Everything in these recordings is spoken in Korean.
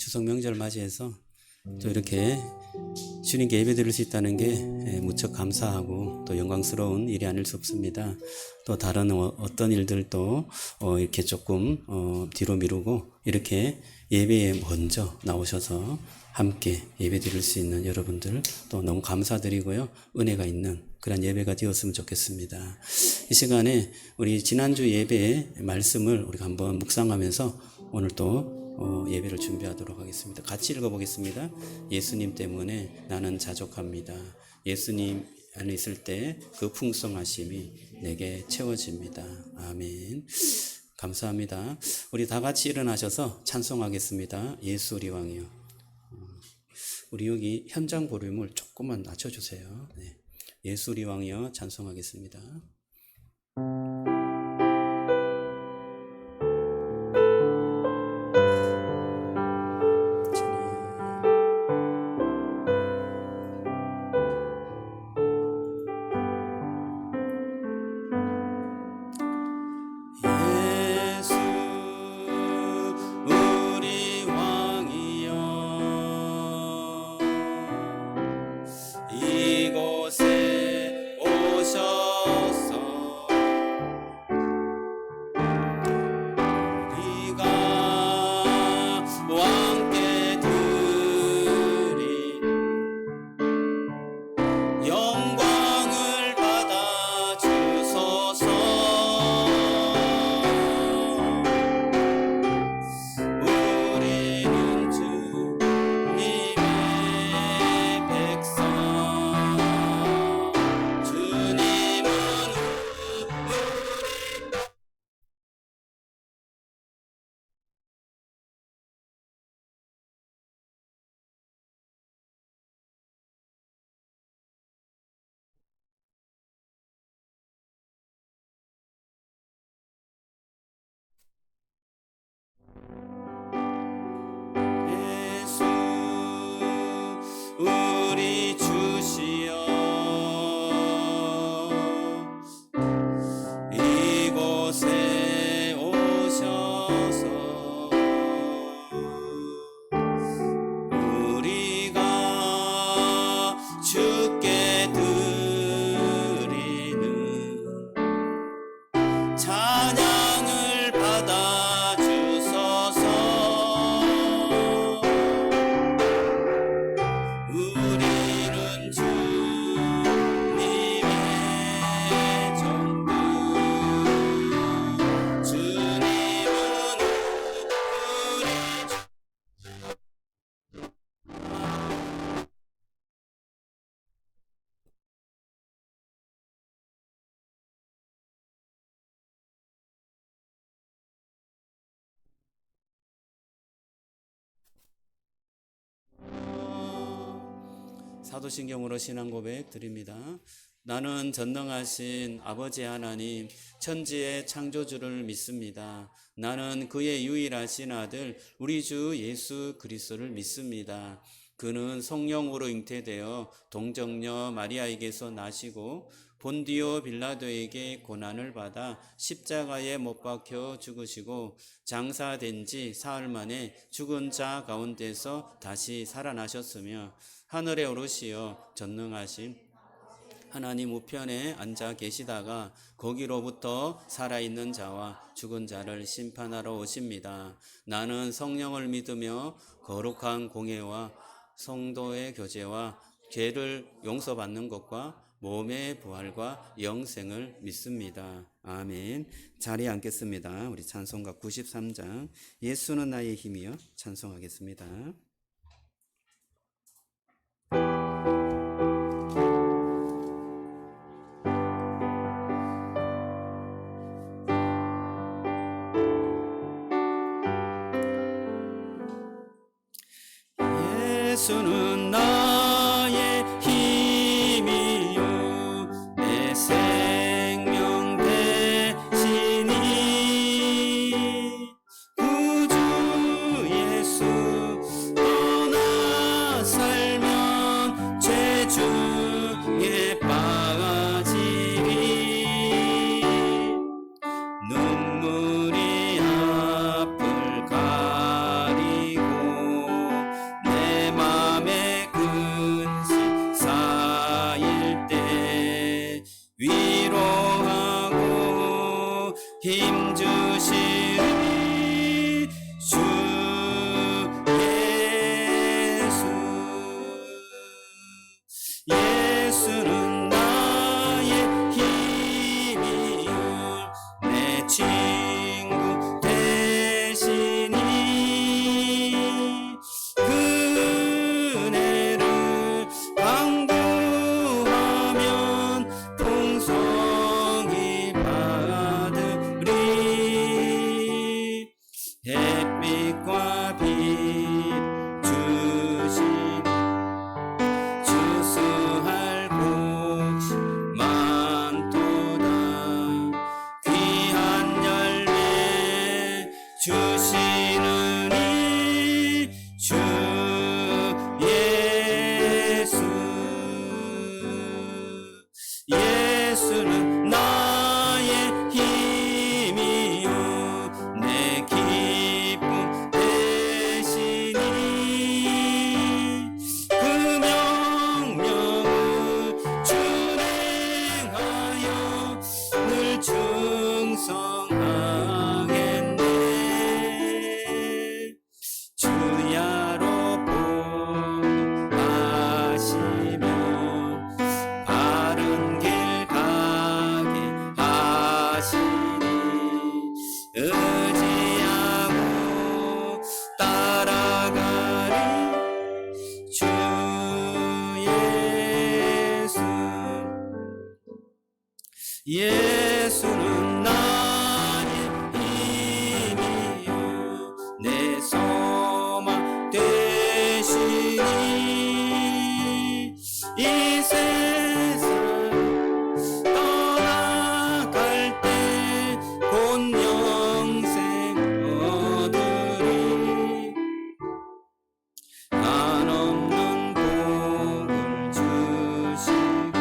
추석 명절 맞이해서 또 이렇게 주님께 예배드릴 수 있다는 게 무척 감사하고 또 영광스러운 일이 아닐 수 없습니다. 또 다른 어떤 일들도 이렇게 조금 뒤로 미루고 이렇게 예배에 먼저 나오셔서 함께 예배드릴 수 있는 여러분들 또 너무 감사드리고요. 은혜가 있는 그런 예배가 되었으면 좋겠습니다. 이 시간에 우리 지난주 예배의 말씀을 우리가 한번 묵상하면서 오늘 또 예배를 준비하도록 하겠습니다. 같이 읽어보겠습니다. 예수님 때문에 나는 자족합니다. 예수님 안에 있을 때 그 풍성하심이 내게 채워집니다. 아멘. 감사합니다. 우리 다 같이 일어나셔서 찬송하겠습니다. 예수 우리 왕이요. 우리 여기 현장 볼륨을 조금만 낮춰주세요. 네. 예수 우리 왕이요 찬송하겠습니다. 우리 주시여 이곳에 오셔서 우리가 주께 드리는 찬양을 받아 주소서. 우리는 주님의 정부, 주님은 우리 사도신경으로 신앙 고백 드립니다. 나는 전능하신 아버지 하나님 천지의 창조주를 믿습니다. 나는 그의 유일하신 아들 우리 주 예수 그리스도를 믿습니다. 그는 성령으로 잉태되어 동정녀 마리아에게서 나시고 본디오 빌라도에게 고난을 받아 십자가에 못 박혀 죽으시고 장사된 지 사흘 만에 죽은 자 가운데서 다시 살아나셨으며 하늘에 오르시어 전능하신 하나님 우편에 앉아 계시다가 거기로부터 살아있는 자와 죽은 자를 심판하러 오십니다. 나는 성령을 믿으며 거룩한 공예와 성도의 교제와 죄를 용서받는 것과 몸의 부활과 영생을 믿습니다. 아멘. 자리에 앉겠습니다. 우리 찬송가 93장 예수는 나의 힘이여 찬송하겠습니다. 예수는 나의 힘이요 내 생명 대신이 구주 예수 떠나 살면 죄 중에 빠지리 눈물이 앞을 가리고 예수는 나의 힘이요 내 친구 되시니 그네를 강구하면 풍성히 받으리 햇빛과 빛 주시니 주수할 곳이 많도다 귀한 열매 주시는 이 주 예수 예수는 나의 힘이요 내 기쁨 되시니 그 명령을 준행하여 늘 충성하겠네 주야로 보하시며 바른 길 가게 하시니 의지하고 따라가리 주 예수 예수는 나의 힘이요 내 소망 되시니 이 세상 떠나갈 때 곧 영생 얻으리 한없는 복을 주시고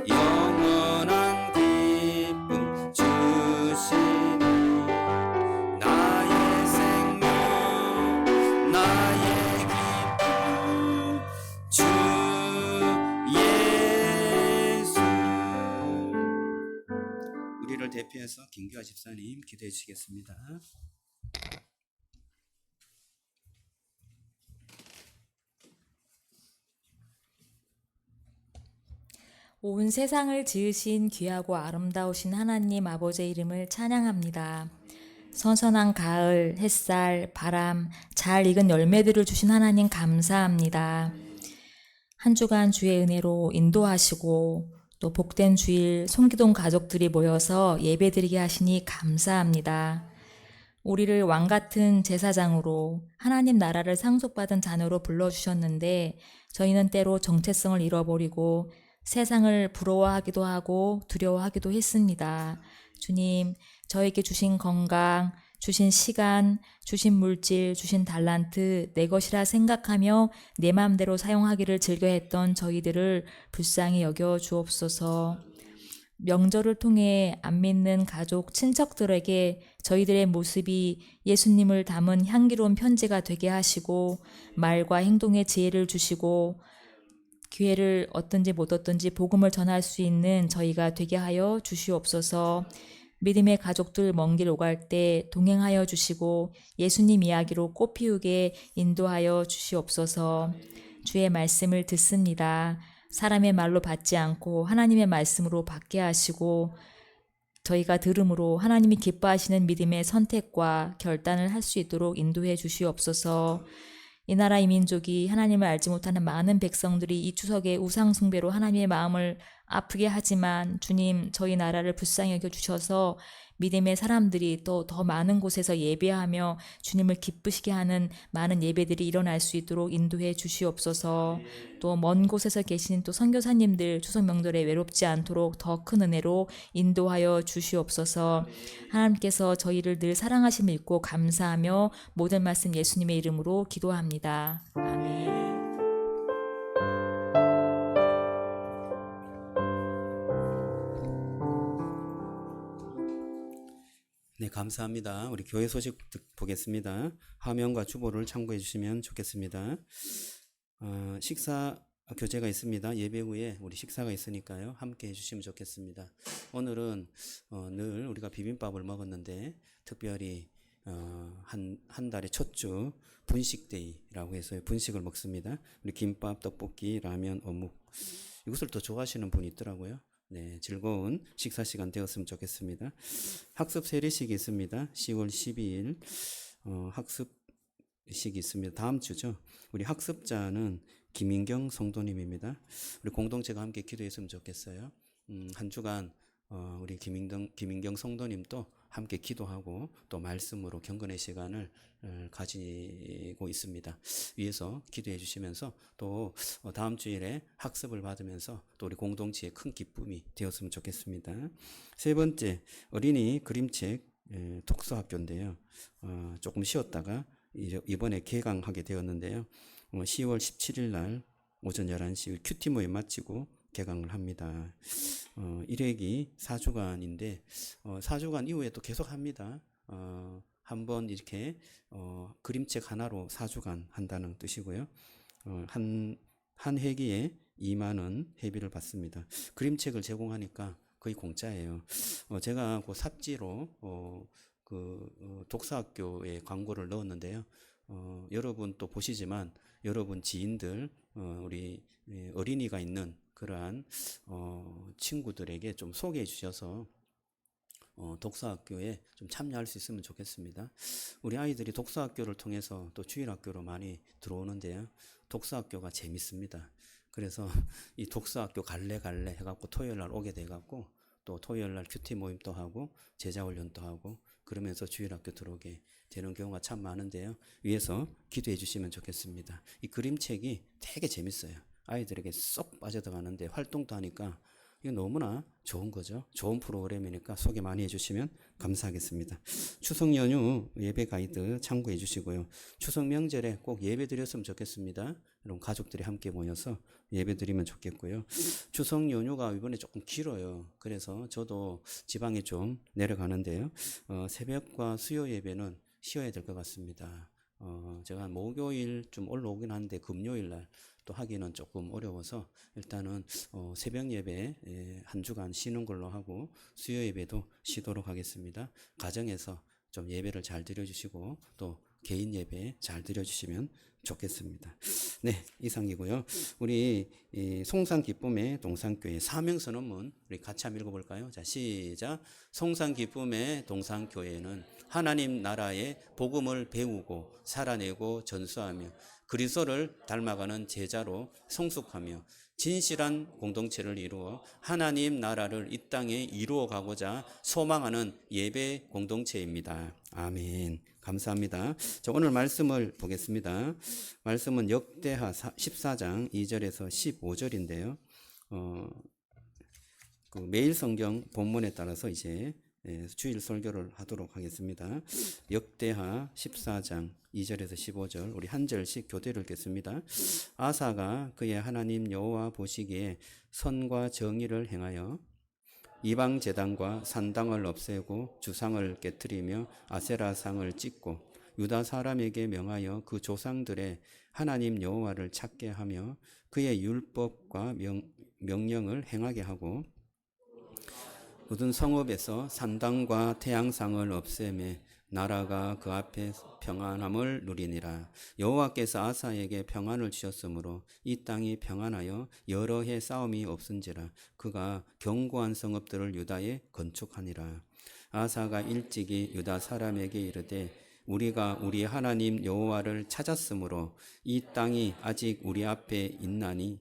영원한 기쁨 주시니 나의 생명 나의 기쁨 주 예수 우리를 대표해서 김규하 집사님 기도해 주시겠습니다. 온 세상을 지으신 귀하고 아름다우신 하나님 아버지의 이름을 찬양합니다. 선선한 가을, 햇살, 바람, 잘 익은 열매들을 주신 하나님 감사합니다. 한 주간 주의 은혜로 인도하시고 또 복된 주일 송기동 가족들이 모여서 예배드리게 하시니 감사합니다. 우리를 왕같은 제사장으로 하나님 나라를 상속받은 자녀로 불러주셨는데 저희는 때로 정체성을 잃어버리고 세상을 부러워하기도 하고 두려워하기도 했습니다. 주님, 저에게 주신 건강, 주신 시간, 주신 물질, 주신 달란트 내 것이라 생각하며 내 마음대로 사용하기를 즐겨했던 저희들을 불쌍히 여겨 주옵소서. 명절을 통해 안 믿는 가족, 친척들에게 저희들의 모습이 예수님을 담은 향기로운 편지가 되게 하시고 말과 행동의 지혜를 주시고 기회를 얻든지 못 얻든지 복음을 전할 수 있는 저희가 되게 하여 주시옵소서. 믿음의 가족들 먼 길 오갈 때 동행하여 주시고 예수님 이야기로 꽃 피우게 인도하여 주시옵소서. 주의 말씀을 듣습니다. 사람의 말로 받지 않고 하나님의 말씀으로 받게 하시고 저희가 들음으로 하나님이 기뻐하시는 믿음의 선택과 결단을 할 수 있도록 인도해 주시옵소서. 이 나라 이 민족이 하나님을 알지 못하는 많은 백성들이 이 추석에 우상 숭배로 하나님의 마음을 아프게 하지만 주님 저희 나라를 불쌍히 여겨주셔서 믿음의 사람들이 또 더 많은 곳에서 예배하며 주님을 기쁘시게 하는 많은 예배들이 일어날 수 있도록 인도해 주시옵소서. 또 먼 곳에서 계신 또 선교사님들 추석 명절에 외롭지 않도록 더 큰 은혜로 인도하여 주시옵소서. 하나님께서 저희를 늘 사랑하심을 믿고 감사하며 모든 말씀 예수님의 이름으로 기도합니다. 아멘. 네, 감사합니다. 우리 교회 소식 보겠습니다. 화면과 주보를 참고해 주시면 좋겠습니다. 식사 교재가 있습니다. 예배 후에 우리 식사가 있으니까요. 함께 해주시면 좋겠습니다. 오늘은 늘 우리가 비빔밥을 먹었는데 특별히 한 달의 첫 주 분식데이라고 해서 분식을 먹습니다. 우리 김밥, 떡볶이, 라면, 어묵 이것을 더 좋아하시는 분이 있더라고요. 네, 즐거운 식사 시간 되었으면 좋겠습니다. 학습 세례식이 있습니다. 10월 12일 학습식이 있습니다. 다음 주죠. 우리 학습자는 김인경 성도님입니다. 우리 공동체가 함께 기도했으면 좋겠어요. 한 주간 우리 김인경 성도님도 함께 기도하고 또 말씀으로 경건의 시간을 가지고 있습니다. 위에서 기도해 주시면서 또 다음 주일에 학습을 받으면서 또 우리 공동체의 큰 기쁨이 되었으면 좋겠습니다. 세 번째, 어린이 그림책 독서학교인데요. 조금 쉬었다가 이번에 개강하게 되었는데요. 10월 17일 날 오전 11시 큐티 모임 마치고 개강을 합니다. 1회기 4주간인데 4주간 이후에 또 계속 합니다. 한번 이렇게 그림책 하나로 4주간 한다는 뜻이고요. 한 회기에 2만 원 회비를 받습니다. 그림책을 제공하니까 거의 공짜예요. 제가 그 삽지로 독서학교에 광고를 넣었는데요. 여러분 또 보시지만 여러분 지인들 우리 어린이가 있는 그러한 친구들에게 좀 소개해 주셔서 독서학교에 좀 참여할 수 있으면 좋겠습니다. 우리 아이들이 독서학교를 통해서 또 주일학교로 많이 들어오는데요. 독서학교가 재밌습니다. 그래서 이 독서학교 갈래 해갖고 토요일날 오게 돼갖고 또 토요일날 큐티 모임도 하고 제자훈련도 하고 그러면서 주일학교 들어오게 되는 경우가 참 많은데요. 위에서 기도해 주시면 좋겠습니다. 이 그림책이 되게 재밌어요. 아이들에게 쏙 빠져들어가는데 활동도 하니까 이거 너무나 좋은 거죠. 좋은 프로그램이니까 소개 많이 해주시면 감사하겠습니다. 추석 연휴 예배 가이드 참고해 주시고요. 추석 명절에 꼭 예배 드렸으면 좋겠습니다. 여러분 가족들이 함께 모여서 예배 드리면 좋겠고요. 추석 연휴가 이번에 조금 길어요. 그래서 저도 지방에 좀 내려가는데요. 새벽과 수요 예배는 쉬어야 될 것 같습니다. 제가 목요일 좀 올라오긴 하는데 금요일 날 또 하기는 조금 어려워서 일단은 새벽 예배 한 주간 쉬는 걸로 하고 수요 예배도 쉬도록 하겠습니다. 가정에서 좀 예배를 잘 드려주시고 또 개인 예배 잘 드려주시면 좋겠습니다. 네, 이상이고요. 우리 송산 기쁨의 동산교회 사명선언문 우리 같이 한번 읽어볼까요? 자, 시작. 송산 기쁨의 동산교회는 하나님 나라의 복음을 배우고 살아내고 전수하며 그리스도를 닮아가는 제자로 성숙하며 진실한 공동체를 이루어 하나님 나라를 이 땅에 이루어 가고자 소망하는 예배 공동체입니다. 아멘. 감사합니다. 자, 오늘 말씀을 보겠습니다. 말씀은 역대하 14장 2절에서 15절인데요. 매일 성경 본문에 따라서 이제 주일 설교를 하도록 하겠습니다. 역대하 14장 2절에서 15절 우리 한 절씩 교대를 읽겠습니다. 아사가 그의 하나님 여호와 보시기에 선과 정의를 행하여 이방 제단과 산당을 없애고 주상을 깨뜨리며 아세라상을 찢고 유다 사람에게 명하여 그 조상들의 하나님 여호와를 찾게 하며 그의 율법과 명령을 행하게 하고 모든 성읍에서 산당과 태양상을 없애매 나라가 그 앞에 평안함을 누리니라. 여호와께서 아사에게 평안을 주셨으므로 이 땅이 평안하여 여러 해 싸움이 없은지라. 그가 견고한 성읍들을 유다에 건축하니라. 아사가 일찍이 유다 사람에게 이르되 우리가 우리 하나님 여호와를 찾았으므로 이 땅이 아직 우리 앞에 있나니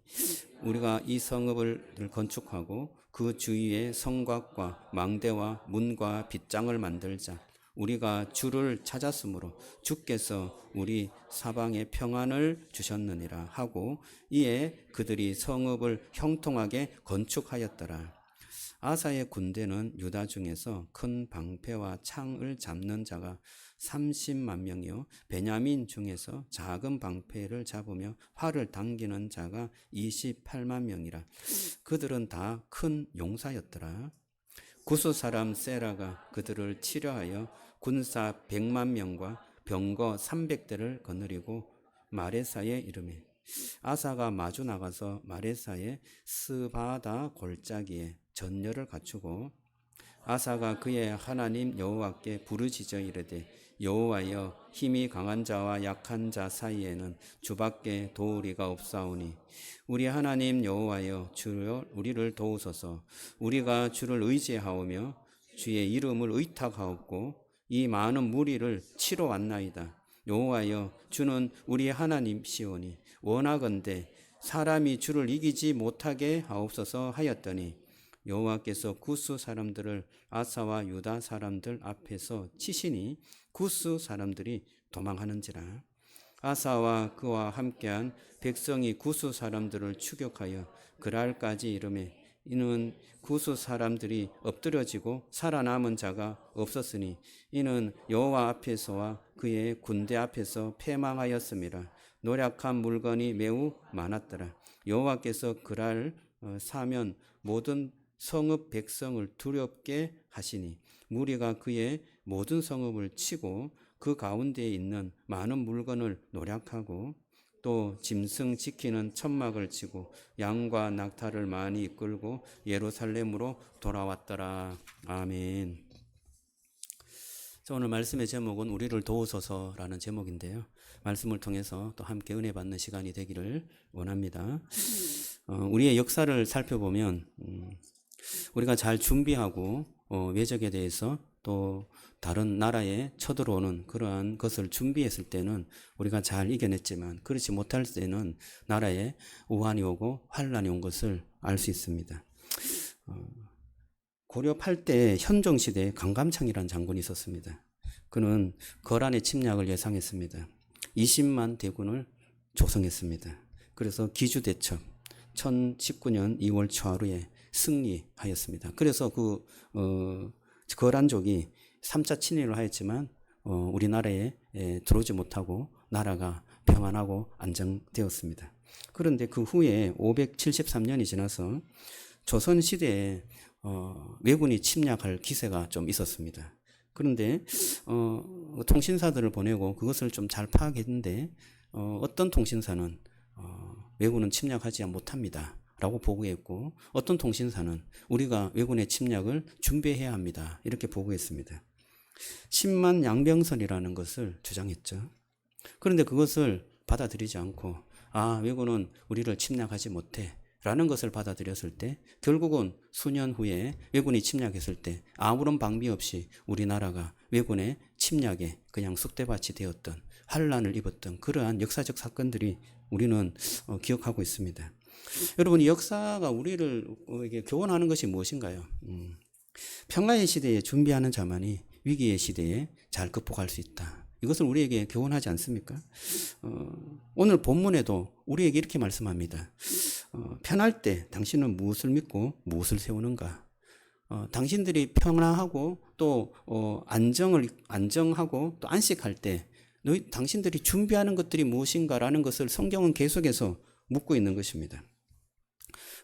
우리가 이 성읍을 건축하고 그 주위에 성곽과 망대와 문과 빗장을 만들자. 우리가 주를 찾았으므로 주께서 우리 사방에 평안을 주셨느니라 하고 이에 그들이 성읍을 형통하게 건축하였더라. 아사의 군대는 유다 중에서 큰 방패와 창을 잡는 자가 30만 명이요 베냐민 중에서 작은 방패를 잡으며 활을 당기는 자가 28만 명이라. 그들은 다 큰 용사였더라. 구스 사람 세라가 그들을 치려하여 군사 100만 명과 병거 300대를 거느리고 마레사에 이르매 아사가 마주 나가서 마레사의 스바다 골짜기에 전열을 갖추고 아사가 그의 하나님 여호와께 부르짖어 이르되 여호와여 힘이 강한 자와 약한 자 사이에는 주밖에 도우리가 없사오니 우리 하나님 여호와여 주여 우리를 도우소서. 우리가 주를 의지하오며 주의 이름을 의탁하옵고 이 많은 무리를 치러 왔나이다. 여호와여 주는 우리 하나님시오니 원하건대 사람이 주를 이기지 못하게 하옵소서 하였더니 여호와께서 구스 사람들을 아사와 유다 사람들 앞에서 치시니 구스 사람들이 도망하는지라. 아사와 그와 함께한 백성이 구스 사람들을 추격하여 그랄까지 이르매 이는 구스 사람들이 엎드려지고 살아남은 자가 없었으니 이는 여호와 앞에서와 그의 군대 앞에서 패망하였음이라. 노략한 물건이 매우 많았더라. 여호와께서 그랄 사면 모든 성읍 백성을 두렵게 하시니 무리가 그의 모든 성읍을 치고 그 가운데에 있는 많은 물건을 노략하고 또 짐승 지키는 천막을 치고 양과 낙타를 많이 이끌고 예루살렘으로 돌아왔더라. 아멘. 오늘 말씀의 제목은 우리를 도우소서라는 제목인데요. 말씀을 통해서 또 함께 은혜 받는 시간이 되기를 원합니다. 우리의 역사를 살펴보면 우리가 잘 준비하고 외적에 대해서 또 다른 나라에 쳐들어오는 그러한 것을 준비했을 때는 우리가 잘 이겨냈지만 그렇지 못할 때는 나라에 우환이 오고 환란이 온 것을 알 수 있습니다. 고려 8대 현종시대에 강감창이라는 장군이 있었습니다. 그는 거란의 침략을 예상했습니다. 20만 대군을 조성했습니다. 그래서 기주대첩 1019년 2월 초하루에 승리하였습니다. 그래서 거란족이 3차 친일을 하였지만 우리나라에 들어오지 못하고 나라가 평안하고 안정되었습니다. 그런데 그 후에 573년이 지나서 조선시대에 왜군이 침략할 기세가 좀 있었습니다. 그런데 통신사들을 보내고 그것을 좀 잘 파악했는데 어떤 통신사는 왜군은 침략하지 못합니다 라고 보고했고 어떤 통신사는 우리가 왜군의 침략을 준비해야 합니다 이렇게 보고했습니다. 10만 양병설이라는 것을 주장했죠. 그런데 그것을 받아들이지 않고 왜군은 우리를 침략하지 못해 라는 것을 받아들였을 때 결국은 수년 후에 왜군이 침략했을 때 아무런 방비 없이 우리나라가 왜군의 침략에 그냥 쑥대밭이 되었던 환란을 입었던 그러한 역사적 사건들이 우리는 기억하고 있습니다. 여러분, 이 역사가 우리를 교훈하는 것이 무엇인가요? 평화의 시대에 준비하는 자만이 위기의 시대에 잘 극복할 수 있다. 이것을 우리에게 교훈하지 않습니까? 오늘 본문에도 우리에게 이렇게 말씀합니다. 편할 때 당신은 무엇을 믿고 무엇을 세우는가? 당신들이 평안하고 또 안정하고 또 안식할 때 당신들이 준비하는 것들이 무엇인가라는 것을 성경은 계속해서 묻고 있는 것입니다.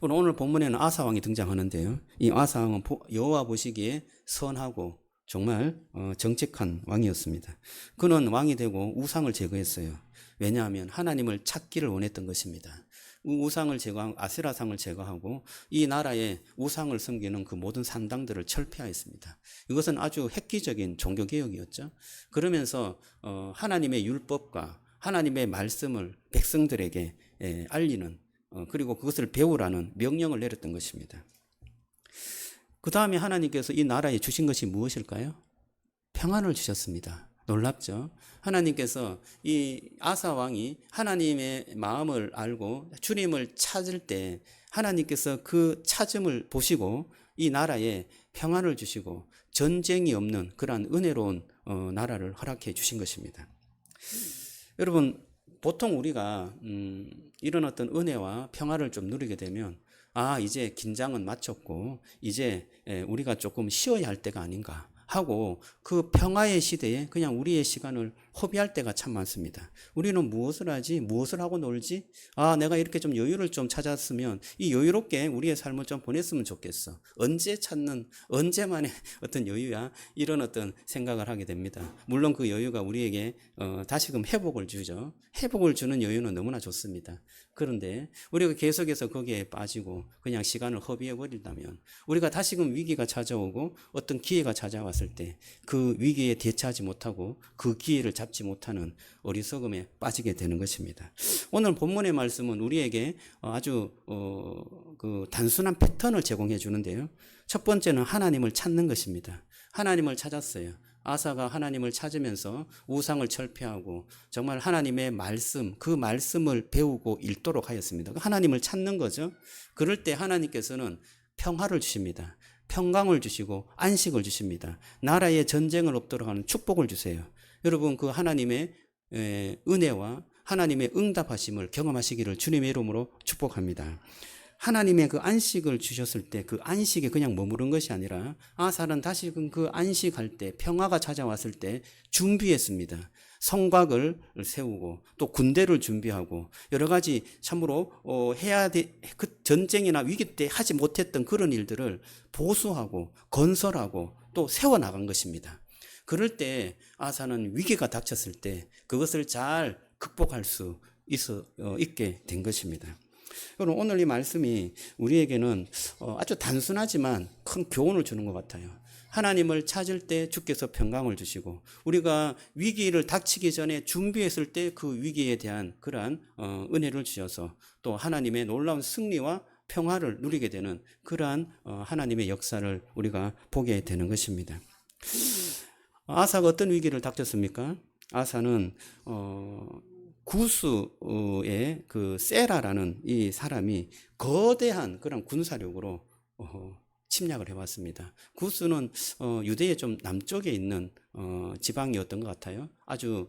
오늘 본문에는 아사 왕이 등장하는데요. 이 아사 왕은 여호와 보시기에 선하고 정말 정직한 왕이었습니다. 그는 왕이 되고 우상을 제거했어요. 왜냐하면 하나님을 찾기를 원했던 것입니다. 우상을 제거하고 아세라상을 제거하고 이 나라의 우상을 섬기는 그 모든 산당들을 철폐하였습니다. 이것은 아주 획기적인 종교개혁이었죠. 그러면서 하나님의 율법과 하나님의 말씀을 백성들에게 알리는 그리고 그것을 배우라는 명령을 내렸던 것입니다. 그 다음에 하나님께서 이 나라에 주신 것이 무엇일까요? 평안을 주셨습니다. 놀랍죠? 하나님께서 이 아사 왕이 하나님의 마음을 알고 주님을 찾을 때 하나님께서 그 찾음을 보시고 이 나라에 평안을 주시고 전쟁이 없는 그러한 은혜로운 나라를 허락해 주신 것입니다. 여러분, 보통 우리가 이런 어떤 은혜와 평화를 좀 누리게 되면 이제 긴장은 마쳤고 이제 우리가 조금 쉬어야 할 때가 아닌가 하고 그 평화의 시대에 그냥 우리의 시간을 허비할 때가 참 많습니다. 우리는 무엇을 하지? 무엇을 하고 놀지? 내가 이렇게 좀 여유를 좀 찾았으면 이 여유롭게 우리의 삶을 좀 보냈으면 좋겠어. 언제만의 어떤 여유야? 이런 어떤 생각을 하게 됩니다. 물론 그 여유가 우리에게 다시금 회복을 주죠. 회복을 주는 여유는 너무나 좋습니다. 그런데 우리가 계속해서 거기에 빠지고 그냥 시간을 허비해 버린다면 우리가 다시금 위기가 찾아오고 어떤 기회가 찾아왔을 때 그 위기에 대처하지 못하고 그 기회를 잡지 못하는 어리석음에 빠지게 되는 것입니다. 오늘 본문의 말씀은 우리에게 아주 그 단순한 패턴을 제공해 주는데요. 첫 번째는 하나님을 찾는 것입니다. 하나님을 찾았어요. 아사가 하나님을 찾으면서 우상을 철폐하고 정말 하나님의 말씀, 그 말씀을 배우고 읽도록 하였습니다. 하나님을 찾는 거죠. 그럴 때 하나님께서는 평화를 주십니다. 평강을 주시고 안식을 주십니다. 나라에 전쟁을 없도록 하는 축복을 주세요. 여러분 그 하나님의 은혜와 하나님의 응답하심을 경험하시기를 주님의 이름으로 축복합니다. 하나님의 그 안식을 주셨을 때 그 안식에 그냥 머무른 것이 아니라 아사는 다시금 그 안식할 때 평화가 찾아왔을 때 준비했습니다. 성곽을 세우고 또 군대를 준비하고 여러 가지 참으로 그 전쟁이나 위기 때 하지 못했던 그런 일들을 보수하고 건설하고 또 세워나간 것입니다. 그럴 때 아사는 위기가 닥쳤을 때 그것을 잘 극복할 수 있게 된 것입니다. 여러분 오늘 이 말씀이 우리에게는 아주 단순하지만 큰 교훈을 주는 것 같아요. 하나님을 찾을 때 주께서 평강을 주시고 우리가 위기를 닥치기 전에 준비했을 때 그 위기에 대한 그러한 은혜를 주셔서 또 하나님의 놀라운 승리와 평화를 누리게 되는 그러한 하나님의 역사를 우리가 보게 되는 것입니다. 아사가 어떤 위기를 닥쳤습니까? 아사는 구스의 그 세라라는 이 사람이 거대한 그런 군사력으로 침략을 해왔습니다. 구스는 유대의 좀 남쪽에 있는 지방이었던 것 같아요. 아주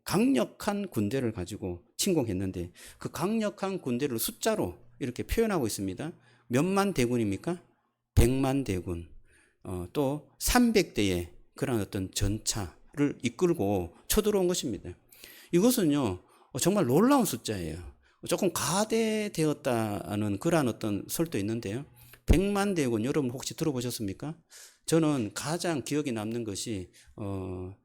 강력한 군대를 가지고 침공했는데 그 강력한 군대를 숫자로 이렇게 표현하고 있습니다. 몇만 대군입니까? 100만 대군, 또 300대의 그런 어떤 전차를 이끌고 쳐들어온 것입니다. 이것은요, 정말 놀라운 숫자예요. 조금 가대되었다는 그러한 어떤 설도 있는데요. 100만 대군, 여러분 혹시 들어보셨습니까? 저는 가장 기억에 남는 것이,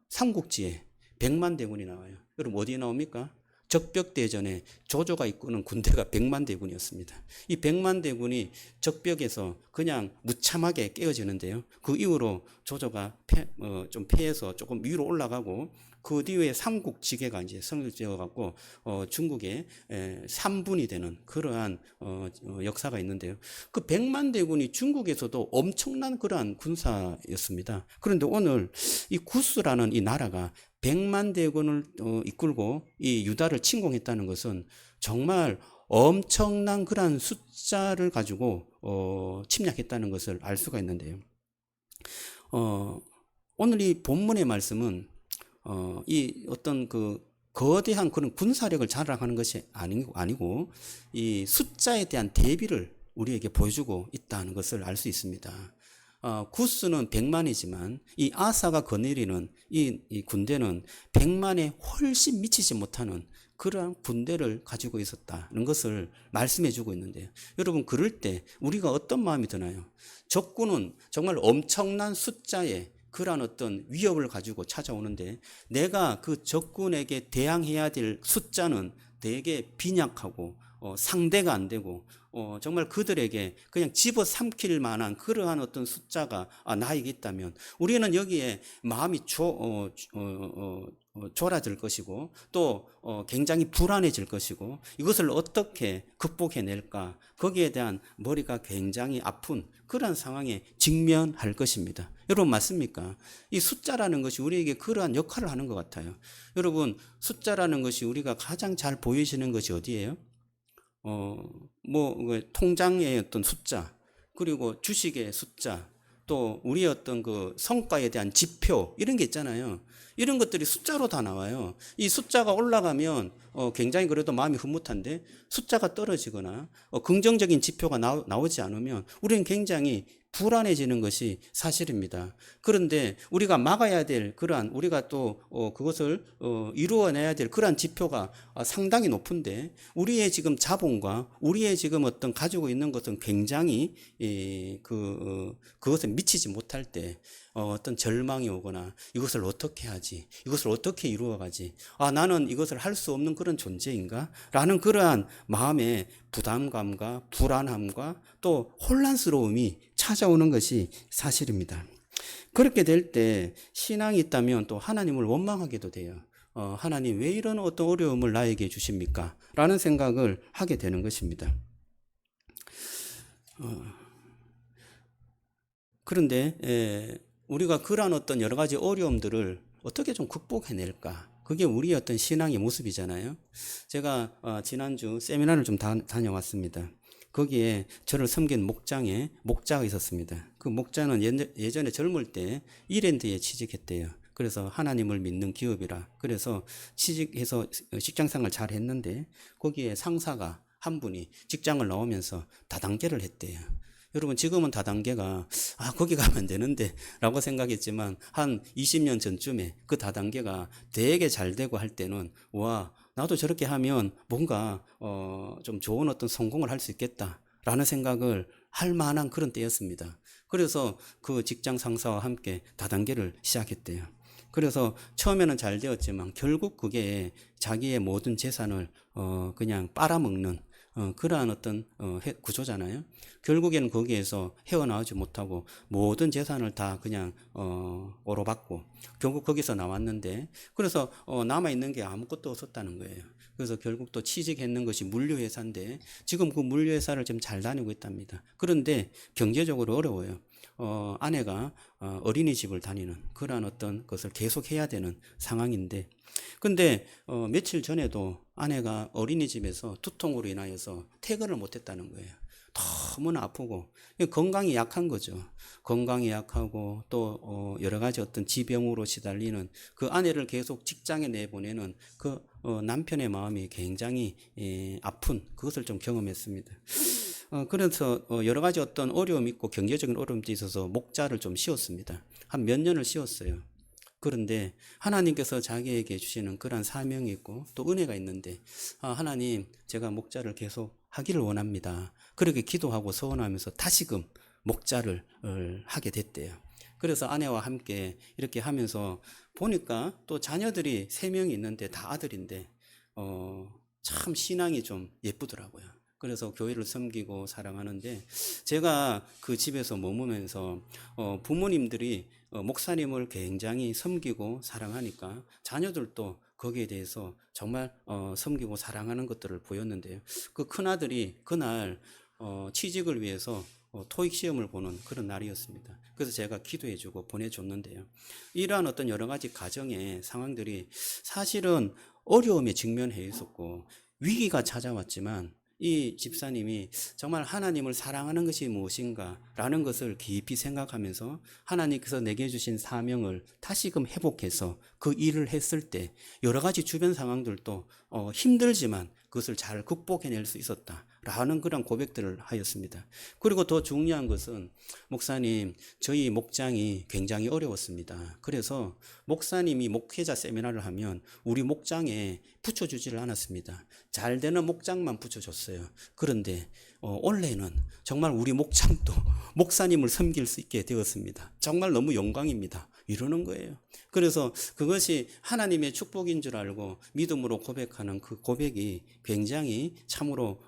삼국지에 100만 대군이 나와요. 여러분 어디에 나옵니까? 적벽대전에 조조가 이끄는 군대가 100만 대군이었습니다. 이 100만 대군이 적벽에서 그냥 무참하게 깨어지는데요. 그 이후로 조조가 좀 패해서 조금 위로 올라가고 그 뒤에 삼국지계가 이제 성립되어 갖고 중국의 3분이 되는 그러한 역사가 있는데요. 그 100만 대군이 중국에서도 엄청난 그러한 군사였습니다. 그런데 오늘 이 구스라는 이 나라가 100만 대군을 이끌고 이 유다를 침공했다는 것은 정말 엄청난 그러한 숫자를 가지고 침략했다는 것을 알 수가 있는데요. 오늘 이 본문의 말씀은 이 어떤 그 거대한 그런 군사력을 자랑하는 것이 아니고 이 숫자에 대한 대비를 우리에게 보여주고 있다는 것을 알 수 있습니다. 구스는 100만이지만 이 아사가 거느리는 이 군대는 100만에 훨씬 미치지 못하는 그러한 군대를 가지고 있었다는 것을 말씀해 주고 있는데요. 여러분 그럴 때 우리가 어떤 마음이 드나요? 적군은 정말 엄청난 숫자의 그러한 어떤 위협을 가지고 찾아오는데 내가 그 적군에게 대항해야 될 숫자는 되게 빈약하고 상대가 안 되고 정말 그들에게 그냥 집어삼킬 만한 그러한 어떤 숫자가 나에게 있다면 우리는 여기에 마음이 졸아들 것이고 또 굉장히 불안해질 것이고 이것을 어떻게 극복해낼까 거기에 대한 머리가 굉장히 아픈 그러한 상황에 직면할 것입니다. 여러분 맞습니까? 이 숫자라는 것이 우리에게 그러한 역할을 하는 것 같아요. 여러분 숫자라는 것이 우리가 가장 잘 보이시는 것이 어디예요? 통장의 어떤 숫자, 그리고 주식의 숫자, 또 우리의 어떤 그 성과에 대한 지표, 이런 게 있잖아요. 이런 것들이 숫자로 다 나와요. 이 숫자가 올라가면 굉장히 그래도 마음이 흐뭇한데 숫자가 떨어지거나 긍정적인 지표가 나오지 않으면 우리는 굉장히 불안해지는 것이 사실입니다. 그런데 우리가 막아야 될 그러한 우리가 또 그것을 이루어내야 될 그러한 지표가 상당히 높은데 우리의 지금 자본과 우리의 지금 어떤 가지고 있는 것은 굉장히 그것에 미치지 못할 때 어떤 절망이 오거나 이것을 어떻게 하지? 이것을 어떻게 이루어가지? 나는 이것을 할 수 없는 그런 존재인가? 라는 그러한 마음의 부담감과 불안함과 또 혼란스러움이 찾아오는 것이 사실입니다. 그렇게 될 때 신앙이 있다면 또 하나님을 원망하게도 돼요. 하나님 왜 이런 어떤 어려움을 나에게 주십니까? 라는 생각을 하게 되는 것입니다. 그런데 우리가 그러한 어떤 여러 가지 어려움들을 어떻게 좀 극복해낼까? 그게 우리의 어떤 신앙의 모습이잖아요. 제가 지난주 세미나를 좀 다녀왔습니다. 거기에 저를 섬긴 목장에 목자가 있었습니다. 그 목자는 예전에 젊을 때 이랜드에 취직했대요. 그래서 하나님을 믿는 기업이라 그래서 취직해서 직장생활 잘 했는데 거기에 상사가 한 분이 직장을 나오면서 다단계를 했대요. 여러분 지금은 다단계가 거기 가면 되는데 라고 생각했지만 한 20년 전쯤에 그 다단계가 되게 잘 되고 할 때는 와 나도 저렇게 하면 뭔가 좀 좋은 어떤 성공을 할 수 있겠다 라는 생각을 할 만한 그런 때였습니다. 그래서 그 직장 상사와 함께 다단계를 시작했대요. 그래서 처음에는 잘 되었지만 결국 그게 자기의 모든 재산을 그냥 빨아먹는 그러한 어떤 구조잖아요. 결국에는 거기에서 헤어나오지 못하고 모든 재산을 다 그냥 오로받고 결국 거기서 나왔는데 그래서 남아있는 게 아무것도 없었다는 거예요. 그래서 결국 또 취직했는 것이 물류회사인데 지금 그 물류회사를 좀 잘 다니고 있답니다. 그런데 경제적으로 어려워요. 아내가 어린이집을 다니는 그러한 어떤 것을 계속 해야 되는 상황인데 근데 며칠 전에도 아내가 어린이집에서 두통으로 인하여서 퇴근을 못했다는 거예요. 너무나 아프고 건강이 약한 거죠. 건강이 약하고 또 여러 가지 어떤 지병으로 시달리는 그 아내를 계속 직장에 내보내는 그 남편의 마음이 굉장히 아픈 그것을 좀 경험했습니다. 그래서 여러 가지 어떤 어려움이 있고 경제적인 어려움도 있어서 목자를 좀 씌웠습니다. 한 몇 년을 씌웠어요. 그런데 하나님께서 자기에게 주시는 그러한 사명이 있고 또 은혜가 있는데 하나님 제가 목자를 계속 하기를 원합니다. 그렇게 기도하고 소원하면서 다시금 목자를 하게 됐대요. 그래서 아내와 함께 이렇게 하면서 보니까 또 자녀들이 3명이 있는데 다 아들인데 참 신앙이 좀 예쁘더라고요. 그래서 교회를 섬기고 사랑하는데 제가 그 집에서 머무면서 부모님들이 목사님을 굉장히 섬기고 사랑하니까 자녀들도 거기에 대해서 정말 섬기고 사랑하는 것들을 보였는데요. 그 큰아들이 그날 취직을 위해서 토익 시험을 보는 그런 날이었습니다. 그래서 제가 기도해주고 보내줬는데요. 이러한 어떤 여러 가지 가정의 상황들이 사실은 어려움에 직면해 있었고 위기가 찾아왔지만 이 집사님이 정말 하나님을 사랑하는 것이 무엇인가 라는 것을 깊이 생각하면서 하나님께서 내게 주신 사명을 다시금 회복해서 그 일을 했을 때 여러 가지 주변 상황들도 힘들지만 그것을 잘 극복해낼 수 있었다 라는 그런 고백들을 하였습니다. 그리고 더 중요한 것은 목사님 저희 목장이 굉장히 어려웠습니다. 그래서 목사님이 목회자 세미나를 하면 우리 목장에 붙여주지를 않았습니다. 잘 되는 목장만 붙여줬어요. 그런데 올해는 정말 우리 목장도 목사님을 섬길 수 있게 되었습니다. 정말 너무 영광입니다. 이러는 거예요. 그래서 그것이 하나님의 축복인 줄 알고 믿음으로 고백하는 그 고백이 굉장히 참으로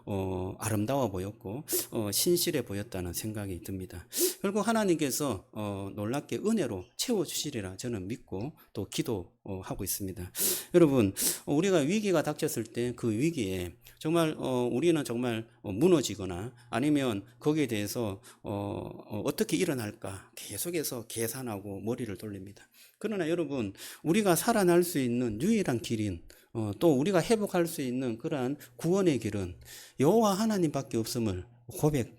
아름다워 보였고 신실해 보였다는 생각이 듭니다. 결국 하나님께서 놀랍게 은혜로 채워주시리라 저는 믿고 또 기도하고 있습니다. 여러분 우리가 위기가 닥쳤을 때 그 위기에 정말 우리는 정말 무너지거나 아니면 거기에 대해서 어떻게 일어날까 계속해서 계산하고 머리를 돌립니다. 그러나 여러분 우리가 살아날 수 있는 유일한 길인 또 우리가 회복할 수 있는 그러한 구원의 길은 여호와 하나님밖에 없음을 고백하죠.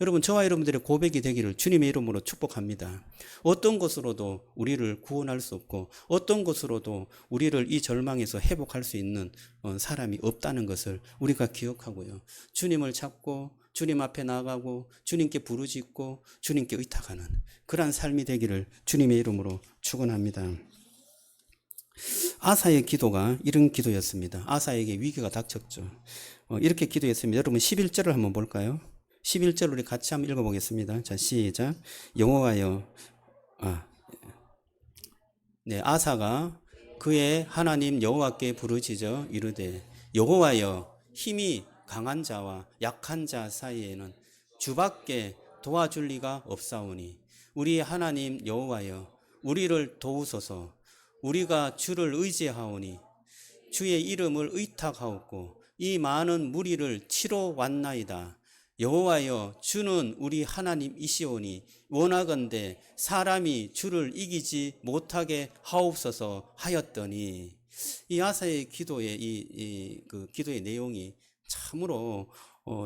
여러분 저와 여러분들의 고백이 되기를 주님의 이름으로 축복합니다. 어떤 것으로도 우리를 구원할 수 없고 어떤 것으로도 우리를 이 절망에서 회복할 수 있는 사람이 없다는 것을 우리가 기억하고요. 주님을 찾고 주님 앞에 나가고 주님께 부르짖고 주님께 의탁하는 그러한 삶이 되기를 주님의 이름으로 축원합니다. 아사의 기도가 이런 기도였습니다. 아사에게 위기가 닥쳤죠. 이렇게 기도했습니다. 여러분 11절을 한번 볼까요? 11절 우리 같이 한번 읽어보겠습니다. 자, 시작. 여호와여, 아사가 그의 하나님 여호와께 부르짖어 이르되 여호와여, 힘이 강한 자와 약한 자 사이에는 주밖에 도와줄 리가 없사오니 우리 하나님 여호와여, 우리를 도우소서. 우리가 주를 의지하오니 주의 이름을 의탁하옵고 이 많은 무리를 치러 왔나이다. 여호와여, 주는 우리 하나님이시오니 원하건대 사람이 주를 이기지 못하게 하옵소서 하였더니, 이 아사의 기도의 그 기도의 내용이 참으로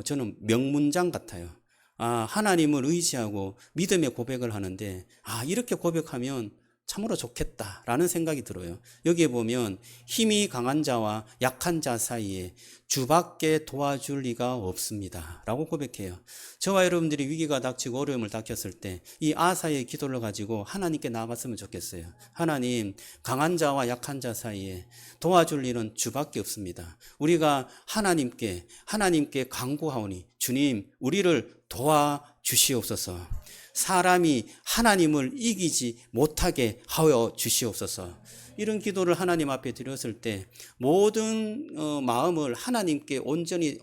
저는 명문장 같아요. 하나님을 의지하고 믿음의 고백을 하는데, 이렇게 고백하면 참으로 좋겠다라는 생각이 들어요. 여기에 보면 힘이 강한 자와 약한 자 사이에 주밖에 도와줄 리가 없습니다 라고 고백해요. 저와 여러분들이 위기가 닥치고 어려움을 닥쳤을 때 이 아사의 기도를 가지고 하나님께 나아갔으면 좋겠어요. 하나님, 강한 자와 약한 자 사이에 도와줄 일은 주밖에 없습니다. 우리가 하나님께 간구하오니 주님, 우리를 도와주시옵소서. 사람이 하나님을 이기지 못하게 하여 주시옵소서. 이런 기도를 하나님 앞에 드렸을 때 모든 마음을 하나님께 온전히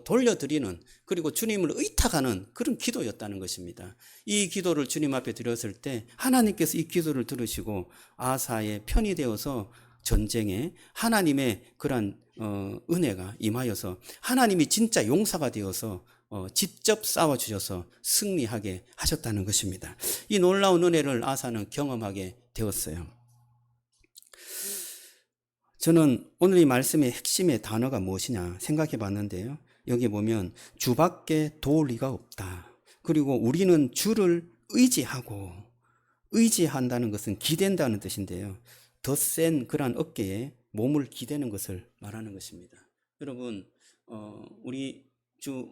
돌려드리는, 그리고 주님을 의탁하는 그런 기도였다는 것입니다. 이 기도를 주님 앞에 드렸을 때 하나님께서 이 기도를 들으시고 아사의 편이 되어서 전쟁에 하나님의 그런 은혜가 임하여서 하나님이 진짜 용사가 되어서 직접 싸워주셔서 승리하게 하셨다는 것입니다. 이 놀라운 은혜를 아사는 경험하게 되었어요. 저는 오늘 이 말씀의 핵심의 단어가 무엇이냐 생각해 봤는데요. 여기 보면 주밖에 도울 리가 없다. 그리고 우리는 주를 의지한다는 것은 기댄다는 뜻인데요. 더 센 그러한 어깨에 몸을 기대는 것을 말하는 것입니다. 여러분, 우리 주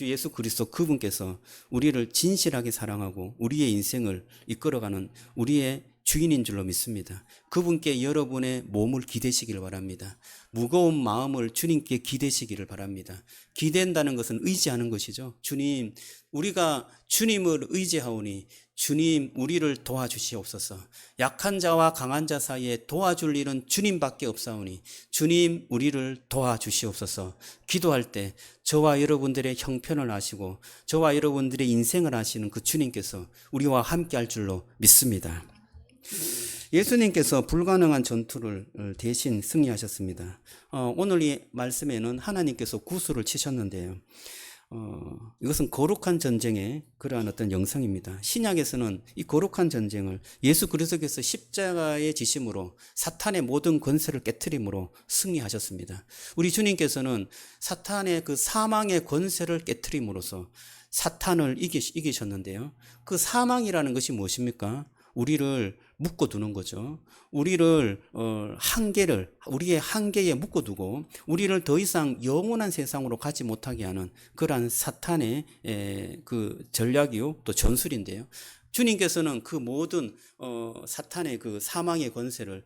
예수 그리스도 그분께서 우리를 진실하게 사랑하고 우리의 인생을 이끌어가는 우리의 주인인 줄로 믿습니다. 그분께 여러분의 몸을 기대시기를 바랍니다. 무거운 마음을 주님께 기대시기를 바랍니다. 기댄다는 것은 의지하는 것이죠. 주님, 우리가 주님을 의지하오니 주님, 우리를 도와주시옵소서. 약한 자와 강한 자 사이에 도와줄 일은 주님밖에 없사오니 주님, 우리를 도와주시옵소서. 기도할 때 저와 여러분들의 형편을 아시고 저와 여러분들의 인생을 아시는 그 주님께서 우리와 함께 할 줄로 믿습니다. 예수님께서 불가능한 전투를 대신 승리하셨습니다. 오늘 이 말씀에는 하나님께서 구수를 치셨는데요. 이것은 거룩한 전쟁의 그러한 어떤 영상입니다. 신약에서는 이 거룩한 전쟁을 예수 그리스도께서 십자가의 지심으로 사탄의 모든 권세를 깨트림으로 승리하셨습니다. 우리 주님께서는 사탄의 그 사망의 권세를 깨트림으로써 사탄을 이기셨는데요. 그 사망이라는 것이 무엇입니까? 우리를 묶어두는 거죠. 우리의 한계에 묶어두고 우리를 더 이상 영원한 세상으로 가지 못하게 하는 그러한 사탄의 그 전략이요, 또 전술인데요. 주님께서는 그 모든 사탄의 그 사망의 권세를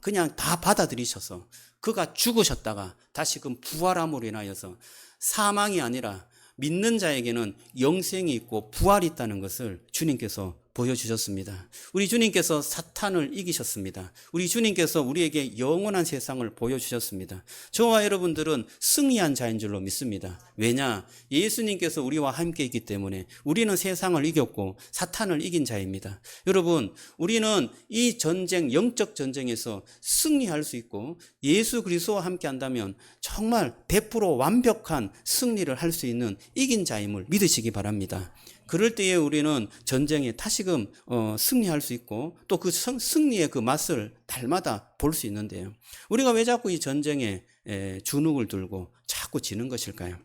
그냥 다 받아들이셔서 그가 죽으셨다가 다시금 부활함으로 인하여서 사망이 아니라 믿는 자에게는 영생이 있고 부활이 있다는 것을 주님께서 보여주셨습니다. 우리 주님께서 사탄을 이기셨습니다. 우리 주님께서 우리에게 영원한 세상을 보여주셨습니다. 저와 여러분들은 승리한 자인 줄로 믿습니다. 왜냐? 예수님께서 우리와 함께 있기 때문에 우리는 세상을 이겼고 사탄을 이긴 자입니다. 여러분, 우리는 이 전쟁, 영적 전쟁에서 승리할 수 있고 예수 그리스도와 함께 한다면 정말 100% 완벽한 승리를 할 수 있는 이긴 자임을 믿으시기 바랍니다. 그럴 때에 우리는 전쟁에 다시금 승리할 수 있고 또 그 승리의 그 맛을 달마다 볼 수 있는데요. 우리가 왜 자꾸 이 전쟁에 주눅을 들고 자꾸 지는 것일까요?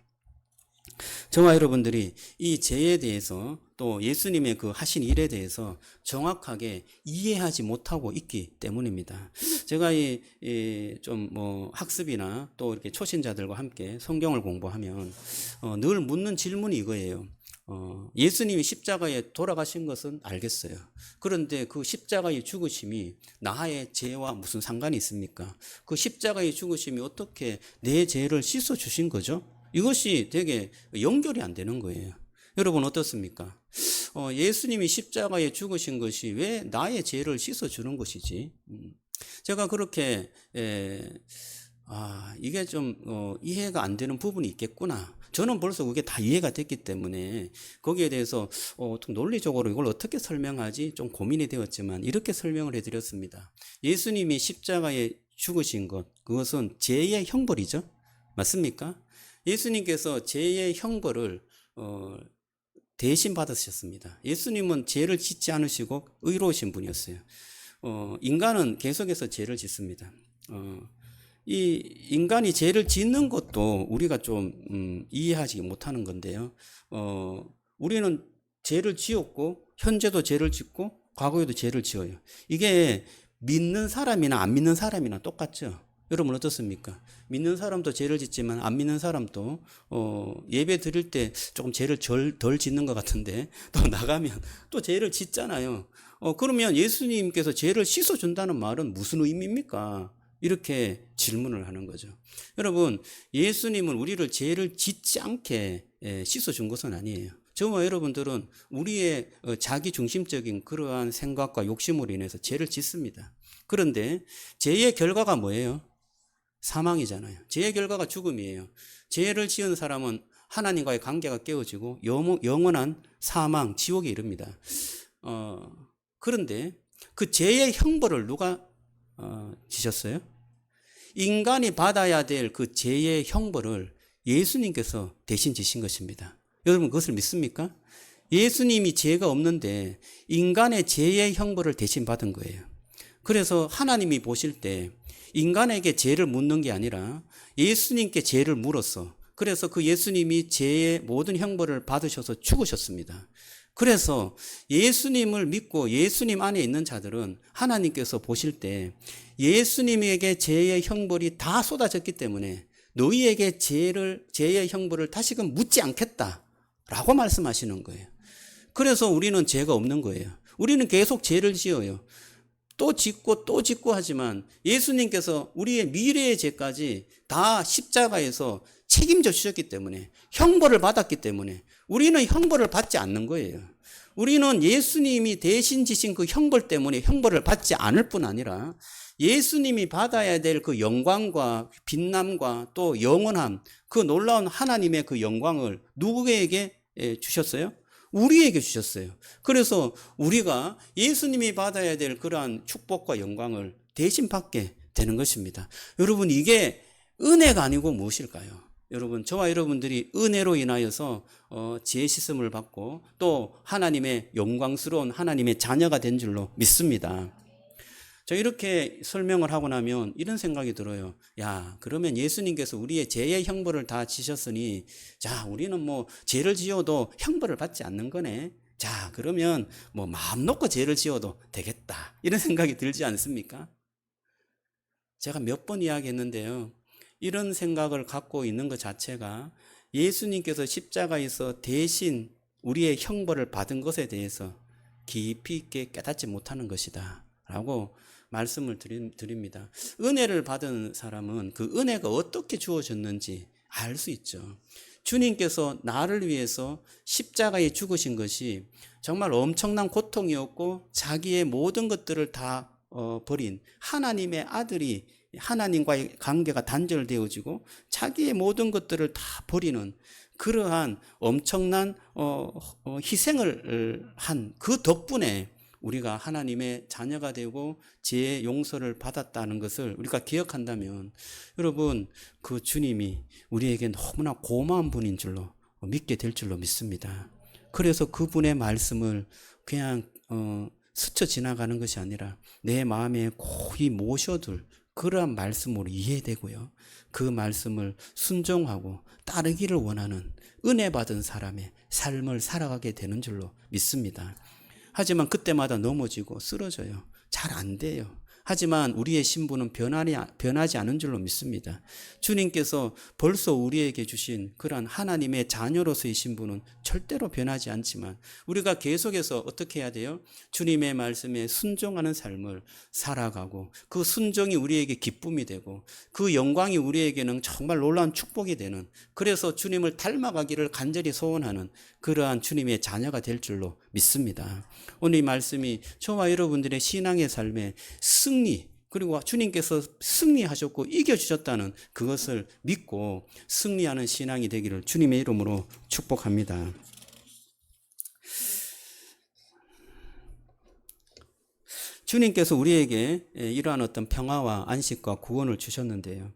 저와 여러분들이 이 죄에 대해서 또 예수님의 그 하신 일에 대해서 정확하게 이해하지 못하고 있기 때문입니다. 제가 학습이나 또 이렇게 초신자들과 함께 성경을 공부하면 늘 묻는 질문이 이거예요. 예수님이 십자가에 돌아가신 것은 알겠어요. 그런데 그 십자가의 죽으심이 나의 죄와 무슨 상관이 있습니까? 그 십자가의 죽으심이 어떻게 내 죄를 씻어 주신 거죠? 이것이 되게 연결이 안 되는 거예요. 여러분 어떻습니까? 예수님이 십자가에 죽으신 것이 왜 나의 죄를 씻어주는 것이지? 제가 그렇게 이게 좀 이해가 안 되는 부분이 있겠구나. 저는 벌써 그게 다 이해가 됐기 때문에 거기에 대해서 좀 논리적으로 이걸 어떻게 설명하지 좀 고민이 되었지만 이렇게 설명을 해드렸습니다. 예수님이 십자가에 죽으신 것, 그것은 죄의 형벌이죠. 맞습니까? 예수님께서 죄의 형벌을 대신 받으셨습니다. 예수님은 죄를 짓지 않으시고 의로우신 분이었어요. 인간은 계속해서 죄를 짓습니다. 이 인간이 죄를 짓는 것도 우리가 좀 이해하지 못하는 건데요. 우리는 죄를 지었고 현재도 죄를 짓고 과거에도 죄를 지어요. 이게 믿는 사람이나 안 믿는 사람이나 똑같죠. 여러분 어떻습니까? 믿는 사람도 죄를 짓지만 안 믿는 사람도 예배 드릴 때 조금 죄를 덜 짓는 것 같은데 또 나가면 또 죄를 짓잖아요. 그러면 예수님께서 죄를 씻어준다는 말은 무슨 의미입니까? 이렇게 질문을 하는 거죠. 여러분, 예수님은 우리를 죄를 짓지 않게 씻어준 것은 아니에요. 저와 여러분들은 우리의 자기 중심적인 그러한 생각과 욕심으로 인해서 죄를 짓습니다. 그런데 죄의 결과가 뭐예요? 사망이잖아요. 죄의 결과가 죽음이에요. 죄를 지은 사람은 하나님과의 관계가 깨어지고 영원한 사망, 지옥에 이릅니다. 그런데 그 죄의 형벌을 누가 지셨어요? 인간이 받아야 될 그 죄의 형벌을 예수님께서 대신 지신 것입니다. 여러분 그것을 믿습니까? 예수님이 죄가 없는데 인간의 죄의 형벌을 대신 받은 거예요. 그래서 하나님이 보실 때 인간에게 죄를 묻는 게 아니라 예수님께 죄를 물었어. 그래서 그 예수님이 죄의 모든 형벌을 받으셔서 죽으셨습니다. 그래서 예수님을 믿고 예수님 안에 있는 자들은 하나님께서 보실 때 예수님에게 죄의 형벌이 다 쏟아졌기 때문에 너희에게 죄의 형벌을 다시금 묻지 않겠다라고 말씀하시는 거예요. 그래서 우리는 죄가 없는 거예요. 우리는 계속 죄를 지어요. 또 짓고 하지만 예수님께서 우리의 미래의 죄까지 다 십자가에서 책임져 주셨기 때문에 형벌을 받았기 때문에 우리는 형벌을 받지 않는 거예요. 우리는 예수님이 대신 지신 그 형벌 때문에 형벌을 받지 않을 뿐 아니라 예수님이 받아야 될 그 영광과 빛남과 또 영원함, 그 놀라운 하나님의 그 영광을 누구에게 주셨어요? 우리에게 주셨어요. 그래서 우리가 예수님이 받아야 될 그러한 축복과 영광을 대신 받게 되는 것입니다. 여러분 이게 은혜가 아니고 무엇일까요? 여러분 저와 여러분들이 은혜로 인하여서 죄 씻음을 받고 또 하나님의 영광스러운 하나님의 자녀가 된 줄로 믿습니다. 저 이렇게 설명을 하고 나면 이런 생각이 들어요. 야, 그러면 예수님께서 우리의 죄의 형벌을 다 지셨으니 자, 우리는 뭐 죄를 지어도 형벌을 받지 않는 거네. 자, 그러면 뭐 마음 놓고 죄를 지어도 되겠다. 이런 생각이 들지 않습니까? 제가 몇 번 이야기했는데요. 이런 생각을 갖고 있는 것 자체가 예수님께서 십자가에서 대신 우리의 형벌을 받은 것에 대해서 깊이 있게 깨닫지 못하는 것이다 라고 말씀을 드립니다. 은혜를 받은 사람은 그 은혜가 어떻게 주어졌는지 알 수 있죠. 주님께서 나를 위해서 십자가에 죽으신 것이 정말 엄청난 고통이었고 자기의 모든 것들을 다 버린 하나님의 아들이 하나님과의 관계가 단절되어지고 자기의 모든 것들을 다 버리는 그러한 엄청난 희생을 한 그 덕분에 우리가 하나님의 자녀가 되고 죄의 용서를 받았다는 것을 우리가 기억한다면 여러분 그 주님이 우리에게 너무나 고마운 분인 줄로 믿게 될 줄로 믿습니다. 그래서 그분의 말씀을 그냥 스쳐 지나가는 것이 아니라 내 마음에 고이 모셔둘 그러한 말씀으로 이해되고요. 그 말씀을 순종하고 따르기를 원하는 은혜 받은 사람의 삶을 살아가게 되는 줄로 믿습니다. 하지만 그때마다 넘어지고 쓰러져요. 잘 안 돼요. 하지만 우리의 신분은 변하지 않은 줄로 믿습니다. 주님께서 벌써 우리에게 주신 그러한 하나님의 자녀로서의 신분은 절대로 변하지 않지만 우리가 계속해서 어떻게 해야 돼요? 주님의 말씀에 순종하는 삶을 살아가고 그 순종이 우리에게 기쁨이 되고 그 영광이 우리에게는 정말 놀라운 축복이 되는, 그래서 주님을 닮아가기를 간절히 소원하는 그러한 주님의 자녀가 될 줄로 믿습니다. 오늘 이 말씀이 저와 여러분들의 신앙의 삶에 승리, 그리고 주님께서 승리하셨고 이겨주셨다는 그것을 믿고 승리하는 신앙이 되기를 주님의 이름으로 축복합니다. 주님께서 우리에게 이러한 어떤 평화와 안식과 구원을 주셨는데요.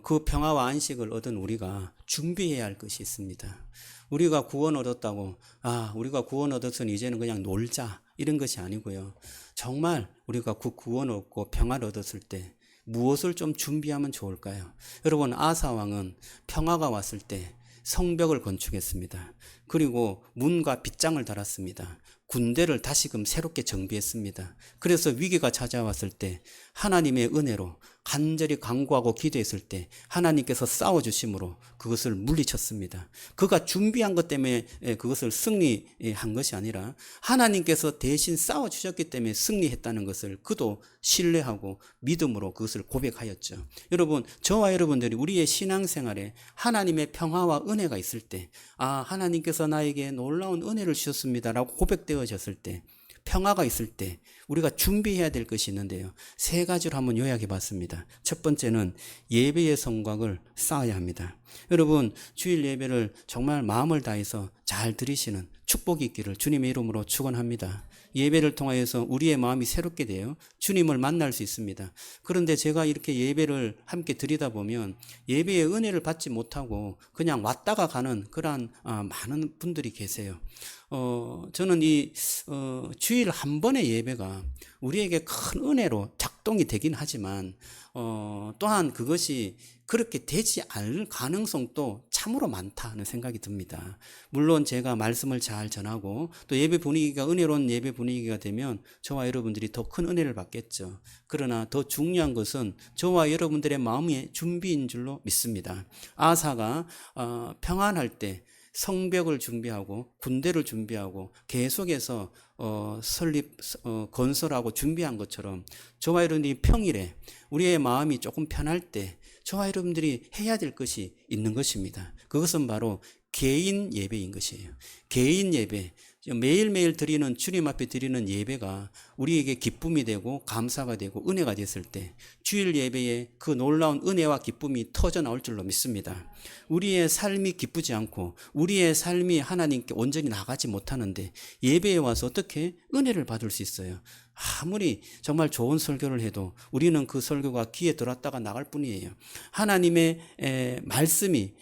그 평화와 안식을 얻은 우리가 준비해야 할 것이 있습니다. 우리가 구원 얻었다고, 우리가 구원 얻었으니 이제는 그냥 놀자, 이런 것이 아니고요. 정말 우리가 그 구원 얻고 평화를 얻었을 때 무엇을 좀 준비하면 좋을까요? 여러분, 아사왕은 평화가 왔을 때 성벽을 건축했습니다. 그리고 문과 빗장을 달았습니다. 군대를 다시금 새롭게 정비했습니다. 그래서 위기가 찾아왔을 때 하나님의 은혜로 간절히 간구하고 기도했을 때 하나님께서 싸워주심으로 그것을 물리쳤습니다. 그가 준비한 것 때문에 그것을 승리한 것이 아니라 하나님께서 대신 싸워주셨기 때문에 승리했다는 것을 그도 신뢰하고 믿음으로 그것을 고백하였죠. 여러분, 저와 여러분들이 우리의 신앙생활에 하나님의 평화와 은혜가 있을 때, 하나님께서 나에게 놀라운 은혜를 주셨습니다 라고 고백되어졌을 때, 평화가 있을 때 우리가 준비해야 될 것이 있는데요. 3가지로 한번 요약해 봤습니다. 첫 번째는 예배의 성곽을 쌓아야 합니다. 여러분, 주일 예배를 정말 마음을 다해서 잘 드리시는 축복이 있기를 주님의 이름으로 축원합니다. 예배를 통하여서 우리의 마음이 새롭게 돼요. 주님을 만날 수 있습니다. 그런데 제가 이렇게 예배를 함께 드리다 보면 예배의 은혜를 받지 못하고 그냥 왔다가 가는 그러한 많은 분들이 계세요. 저는 주일 한 번의 예배가 우리에게 큰 은혜로 작동이 되긴 하지만 또한 그것이 그렇게 되지 않을 가능성도 참으로 많다는 생각이 듭니다. 물론 제가 말씀을 잘 전하고 또 예배 분위기가 은혜로운 예배 분위기가 되면 저와 여러분들이 더 큰 은혜를 받겠죠. 그러나 더 중요한 것은 저와 여러분들의 마음의 준비인 줄로 믿습니다. 아사가 평안할 때 성벽을 준비하고 군대를 준비하고 계속해서 건설하고 준비한 것처럼 저와 여러분들이 평일에 우리의 마음이 조금 편할 때 저와 여러분들이 해야 될 것이 있는 것입니다. 그것은 바로 개인 예배인 것이에요. 개인 예배, 매일매일 드리는 주님 앞에 드리는 예배가 우리에게 기쁨이 되고 감사가 되고 은혜가 됐을 때 주일 예배에 그 놀라운 은혜와 기쁨이 터져 나올 줄로 믿습니다. 우리의 삶이 기쁘지 않고 우리의 삶이 하나님께 온전히 나가지 못하는데 예배에 와서 어떻게 은혜를 받을 수 있어요? 아무리 정말 좋은 설교를 해도 우리는 그 설교가 귀에 들어왔다가 나갈 뿐이에요. 하나님의 말씀이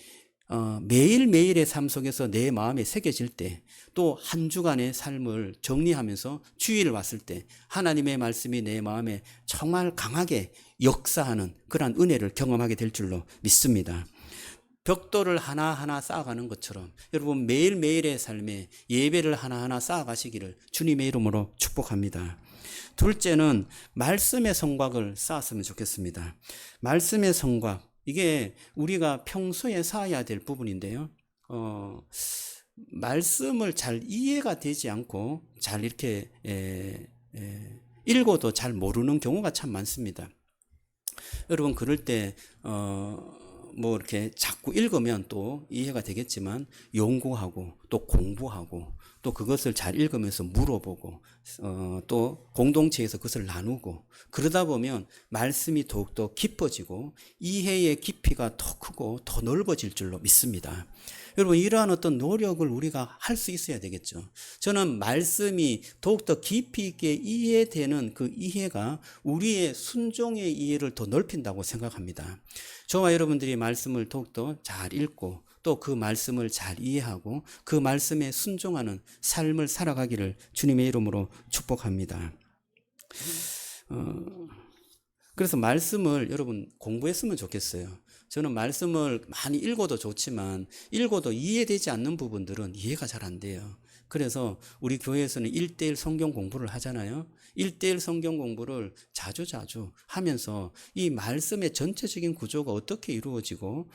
매일매일의 삶 속에서 내 마음에 새겨질 때, 또 한 주간의 삶을 정리하면서 주일을 왔을 때 하나님의 말씀이 내 마음에 정말 강하게 역사하는 그러한 은혜를 경험하게 될 줄로 믿습니다. 벽돌을 하나하나 쌓아가는 것처럼 여러분 매일매일의 삶에 예배를 하나하나 쌓아가시기를 주님의 이름으로 축복합니다. 둘째는 말씀의 성곽을 쌓았으면 좋겠습니다. 말씀의 성곽, 이게 우리가 평소에 쌓아야 될 부분인데요. 말씀을 잘 이해가 되지 않고 잘 이렇게 읽어도 잘 모르는 경우가 참 많습니다. 여러분, 그럴 때 이렇게 자꾸 읽으면 또 이해가 되겠지만 연구하고 또 공부하고 또 그것을 잘 읽으면서 물어보고 또 공동체에서 그것을 나누고 그러다 보면 말씀이 더욱더 깊어지고 이해의 깊이가 더 크고 더 넓어질 줄로 믿습니다. 여러분, 이러한 어떤 노력을 우리가 할 수 있어야 되겠죠. 저는 말씀이 더욱더 깊이 있게 이해되는 그 이해가 우리의 순종의 이해를 더 넓힌다고 생각합니다. 저와 여러분들이 말씀을 더욱더 잘 읽고 또 그 말씀을 잘 이해하고 그 말씀에 순종하는 삶을 살아가기를 주님의 이름으로 축복합니다. 그래서 말씀을 여러분 공부했으면 좋겠어요. 저는 말씀을 많이 읽어도 좋지만 읽어도 이해되지 않는 부분들은 이해가 잘 안 돼요. 그래서 우리 교회에서는 1대1 성경 공부를 하잖아요. 1대1 성경 공부를 자주 하면서 이 말씀의 전체적인 구조가 어떻게 이루어지고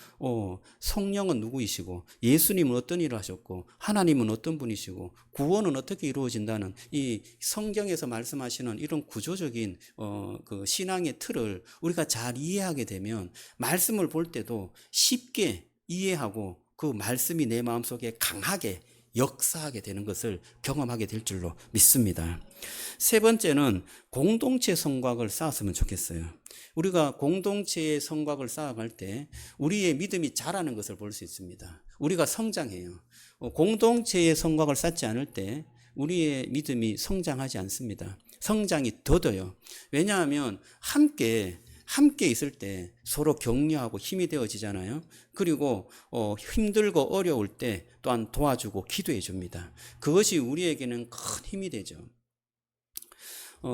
성령은 누구이시고 예수님은 어떤 일을 하셨고 하나님은 어떤 분이시고 구원은 어떻게 이루어진다는 이 성경에서 말씀하시는 이런 구조적인 그 신앙의 틀을 우리가 잘 이해하게 되면 말씀을 볼 때도 쉽게 이해하고 그 말씀이 내 마음속에 강하게 역사하게 되는 것을 경험하게 될 줄로 믿습니다. 세 번째는 공동체 성곽을 쌓았으면 좋겠어요. 우리가 공동체의 성곽을 쌓아갈 때 우리의 믿음이 자라는 것을 볼 수 있습니다. 우리가 성장해요. 공동체의 성곽을 쌓지 않을 때 우리의 믿음이 성장하지 않습니다. 성장이 더뎌요. 왜냐하면 함께 있을 때 서로 격려하고 힘이 되어지잖아요. 그리고 힘들고 어려울 때 또한 도와주고 기도해 줍니다. 그것이 우리에게는 큰 힘이 되죠.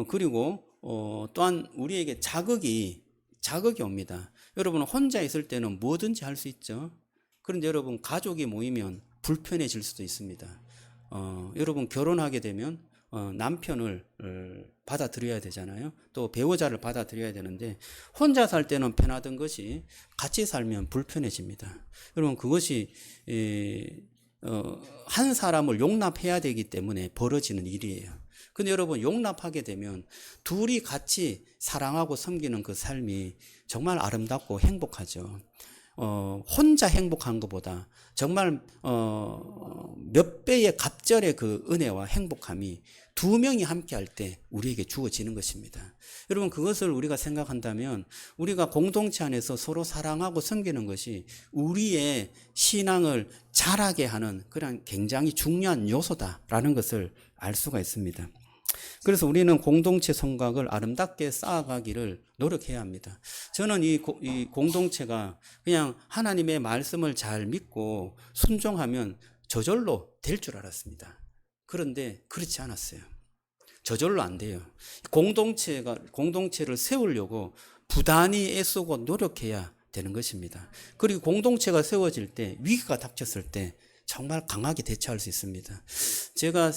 그리고 또한 우리에게 자극이 옵니다. 여러분 혼자 있을 때는 뭐든지 할 수 있죠. 그런데 여러분 가족이 모이면 불편해질 수도 있습니다. 여러분 결혼하게 되면 남편을 받아들여야 되잖아요. 또 배우자를 받아들여야 되는데 혼자 살 때는 편하던 것이 같이 살면 불편해집니다. 여러분 그것이 한 사람을 용납해야 되기 때문에 벌어지는 일이에요. 근데 여러분 용납하게 되면 둘이 같이 사랑하고 섬기는 그 삶이 정말 아름답고 행복하죠. 혼자 행복한 것보다 정말 몇 배의 갑절의 그 은혜와 행복함이 두 명이 함께 할 때 우리에게 주어지는 것입니다. 여러분 그것을 우리가 생각한다면 우리가 공동체 안에서 서로 사랑하고 섬기는 것이 우리의 신앙을 자라게 하는 그런 굉장히 중요한 요소다라는 것을 알 수가 있습니다. 그래서 우리는 공동체 성곽을 아름답게 쌓아가기를 노력해야 합니다. 저는 이 공동체가 그냥 하나님의 말씀을 잘 믿고 순종하면 저절로 될 줄 알았습니다. 그런데 그렇지 않았어요. 저절로 안 돼요. 공동체를 세우려고 부단히 애쓰고 노력해야 되는 것입니다. 그리고 공동체가 세워질 때 위기가 닥쳤을 때 정말 강하게 대처할 수 있습니다. 제가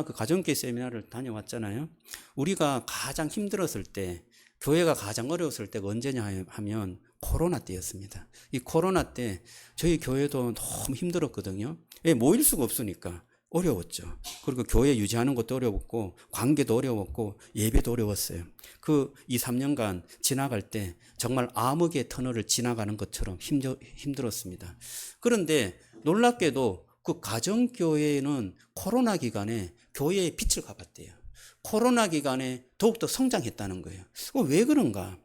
그 가정교회 세미나를 다녀왔잖아요. 우리가 가장 힘들었을 때, 교회가 가장 어려웠을 때가 언제냐 하면 코로나 때였습니다. 이 코로나 때 저희 교회도 너무 힘들었거든요. 왜? 모일 수가 없으니까 어려웠죠. 그리고 교회 유지하는 것도 어려웠고 관계도 어려웠고 예배도 어려웠어요. 그 2, 3년간 지나갈 때 정말 암흑의 터널을 지나가는 것처럼 힘들었습니다. 그런데 놀랍게도 그 가정교회는 코로나 기간에 교회의 빛을 갚았대요. 코로나 기간에 더욱더 성장했다는 거예요. 왜 그런가?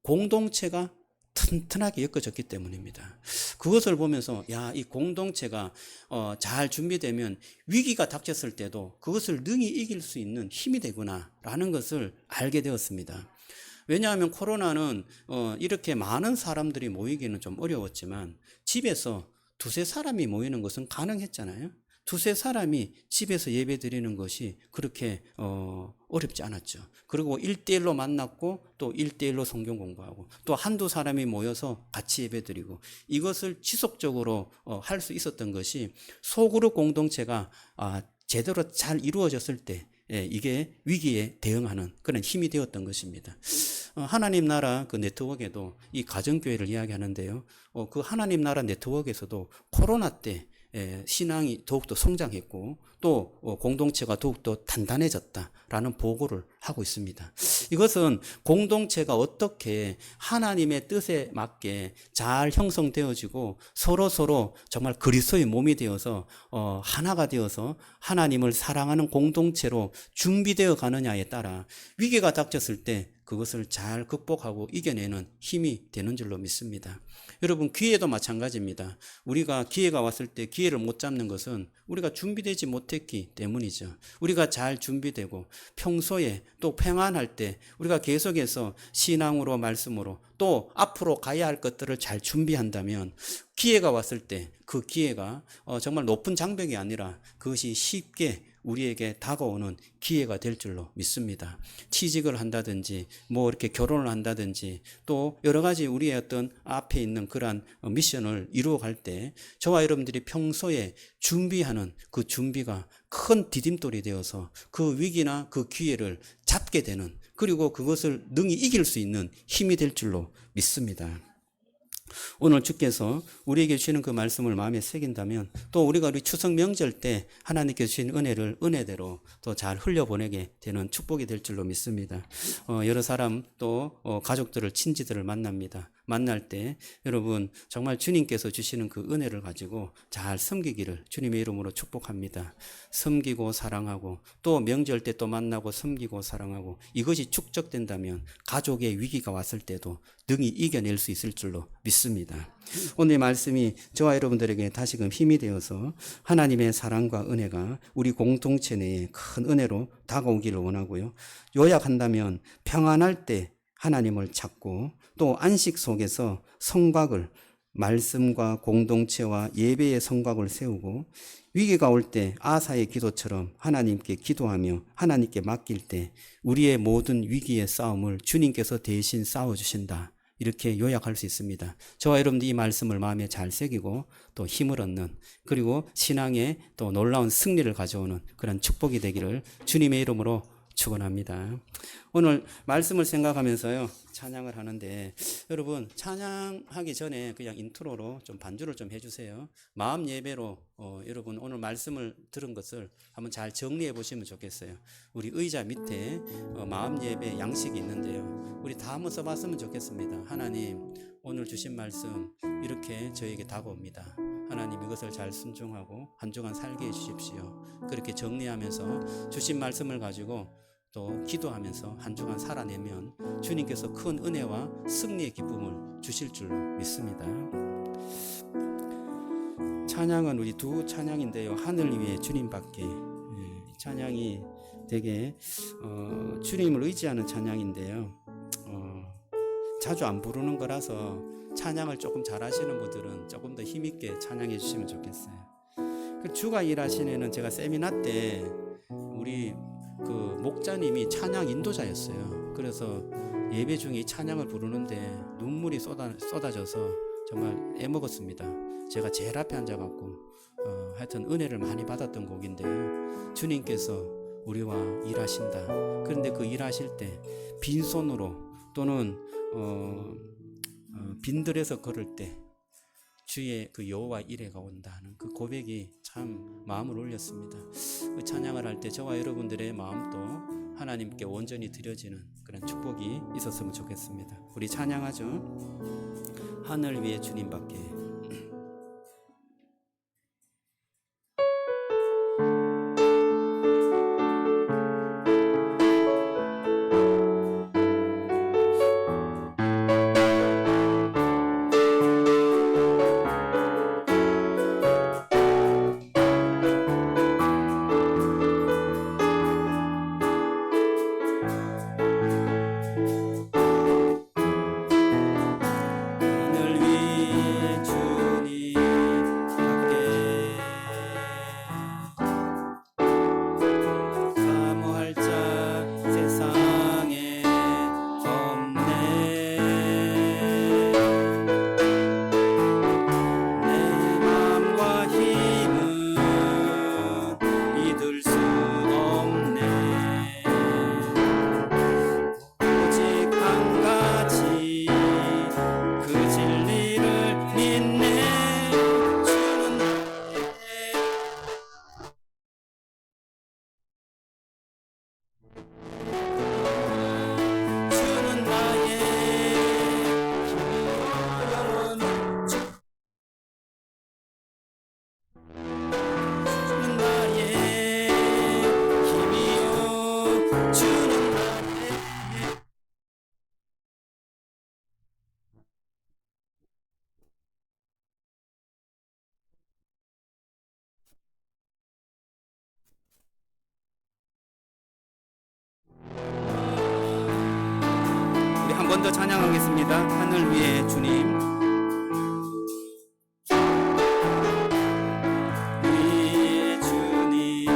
공동체가 튼튼하게 엮어졌기 때문입니다. 그것을 보면서 이 공동체가 잘 준비되면 위기가 닥쳤을 때도 그것을 능히 이길 수 있는 힘이 되구나라는 것을 알게 되었습니다. 왜냐하면 코로나는 이렇게 많은 사람들이 모이기는 좀 어려웠지만 집에서 두세 사람이 모이는 것은 가능했잖아요. 두세 사람이 집에서 예배 드리는 것이 그렇게 어렵지 않았죠. 그리고 1대1로 만났고 또 1대1로 성경 공부하고 또 한두 사람이 모여서 같이 예배 드리고 이것을 지속적으로 할 수 있었던 것이 소그룹 공동체가 제대로 잘 이루어졌을 때 이게 위기에 대응하는 그런 힘이 되었던 것입니다. 하나님 나라 그 네트워크에도 이 가정교회를 이야기하는데요. 그 하나님 나라 네트워크에서도 코로나 때 신앙이 더욱더 성장했고 또 공동체가 더욱더 단단해졌다라는 보고를 하고 있습니다. 이것은 공동체가 어떻게 하나님의 뜻에 맞게 잘 형성되어지고 서로 정말 그리스도의 몸이 되어서 하나가 되어서 하나님을 사랑하는 공동체로 준비되어 가느냐에 따라 위기가 닥쳤을 때 그것을 잘 극복하고 이겨내는 힘이 되는 줄로 믿습니다. 여러분 기회도 마찬가지입니다. 우리가 기회가 왔을 때 기회를 못 잡는 것은 우리가 준비되지 못했기 때문이죠. 우리가 잘 준비되고 평소에 또 평안할 때 우리가 계속해서 신앙으로 말씀으로 또 앞으로 가야 할 것들을 잘 준비한다면 기회가 왔을 때 그 기회가 정말 높은 장벽이 아니라 그것이 쉽게 우리에게 다가오는 기회가 될 줄로 믿습니다. 취직을 한다든지 뭐 이렇게 결혼을 한다든지 또 여러 가지 우리의 어떤 앞에 있는 그러한 미션을 이루어갈 때 저와 여러분들이 평소에 준비하는 그 준비가 큰 디딤돌이 되어서 그 위기나 그 기회를 잡게 되는, 그리고 그것을 능히 이길 수 있는 힘이 될 줄로 믿습니다. 오늘 주께서 우리에게 주시는 그 말씀을 마음에 새긴다면 또 우리가 우리 추석 명절 때 하나님께서 주신 은혜를 은혜대로 또 잘 흘려보내게 되는 축복이 될 줄로 믿습니다. 여러 사람 또 가족들을, 친지들을 만납니다. 만날 때 여러분 정말 주님께서 주시는 그 은혜를 가지고 잘 섬기기를 주님의 이름으로 축복합니다. 섬기고 사랑하고 또 명절 때 또 만나고 섬기고 사랑하고 이것이 축적된다면 가족의 위기가 왔을 때도 능히 이겨낼 수 있을 줄로 믿습니다. 오늘 말씀이 저와 여러분들에게 다시금 힘이 되어서 하나님의 사랑과 은혜가 우리 공동체 내에 큰 은혜로 다가오기를 원하고요. 요약한다면 평안할 때 하나님을 찾고 또 안식 속에서 성곽을, 말씀과 공동체와 예배의 성곽을 세우고 위기가 올 때 아사의 기도처럼 하나님께 기도하며 하나님께 맡길 때 우리의 모든 위기의 싸움을 주님께서 대신 싸워주신다. 이렇게 요약할 수 있습니다. 저와 여러분들 이 말씀을 마음에 잘 새기고 또 힘을 얻는, 그리고 신앙에 또 놀라운 승리를 가져오는 그런 축복이 되기를 주님의 이름으로 축원합니다. 오늘 말씀을 생각하면서요 찬양을 하는데 여러분 찬양하기 전에 그냥 인트로로 좀 반주를 좀 해주세요. 마음 예배로 여러분 오늘 말씀을 들은 것을 한번 잘 정리해 보시면 좋겠어요. 우리 의자 밑에 마음 예배 양식이 있는데요, 우리 다 한번 써봤으면 좋겠습니다. 하나님 오늘 주신 말씀 이렇게 저에게 다가옵니다. 하나님 이것을 잘 순종하고 한 주간 살게 해주십시오. 그렇게 정리하면서 주신 말씀을 가지고 또 기도하면서 한 주간 살아내면 주님께서 큰 은혜와 승리의 기쁨을 주실 줄로 믿습니다. 찬양은 우리 두 찬양인데요, 하늘 위에 주님밖에. 찬양이 되게 주님을 의지하는 찬양인데요, 자주 안 부르는 거라서 찬양을 조금 잘하시는 분들은 조금 더 힘있게 찬양해 주시면 좋겠어요. 주가 일하시는 제가 세미나 때 우리 그 목자님이 찬양 인도자였어요. 그래서 예배 중에 찬양을 부르는데 눈물이 쏟아져서 정말 애먹었습니다. 제가 제일 앞에 앉아갖고 하여튼 은혜를 많이 받았던 곡인데요, 주님께서 우리와 일하신다. 그런데 그 일하실 때 빈손으로 또는 빈들에서 걸을 때 주의 그 여호와 이레가 온다는 그 고백이 참 마음을 울렸습니다. 그 찬양을 할 때 저와 여러분들의 마음도 하나님께 온전히 드려지는 그런 축복이 있었으면 좋겠습니다. 우리 찬양하죠. 하늘 위에 주님밖에. 한 번 더 찬양하겠습니다. 하늘 위에 주님. 위에 주님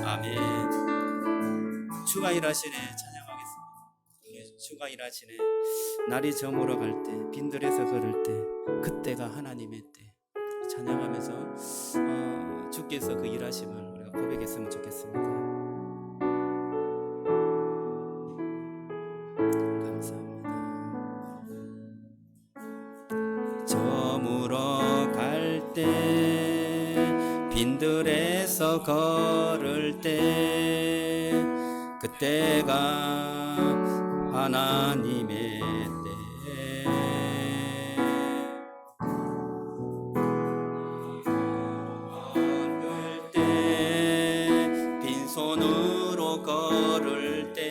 아멘. 주가 일하시네. 찬양하겠습니다. 예, 주가 일하시네. 날이 저물어 갈 때, 빈들에서 걸을 때, 그때가 하나님의 때. 찬양하면서 주께서 그 일하심을 우리가 고백했으면 좋겠습니다. 감사합니다. 저물어 갈 때, 빈들에서 걸을 때, 그때가 하나님의 때. 걸을 때, 빈손으로 걸을 때,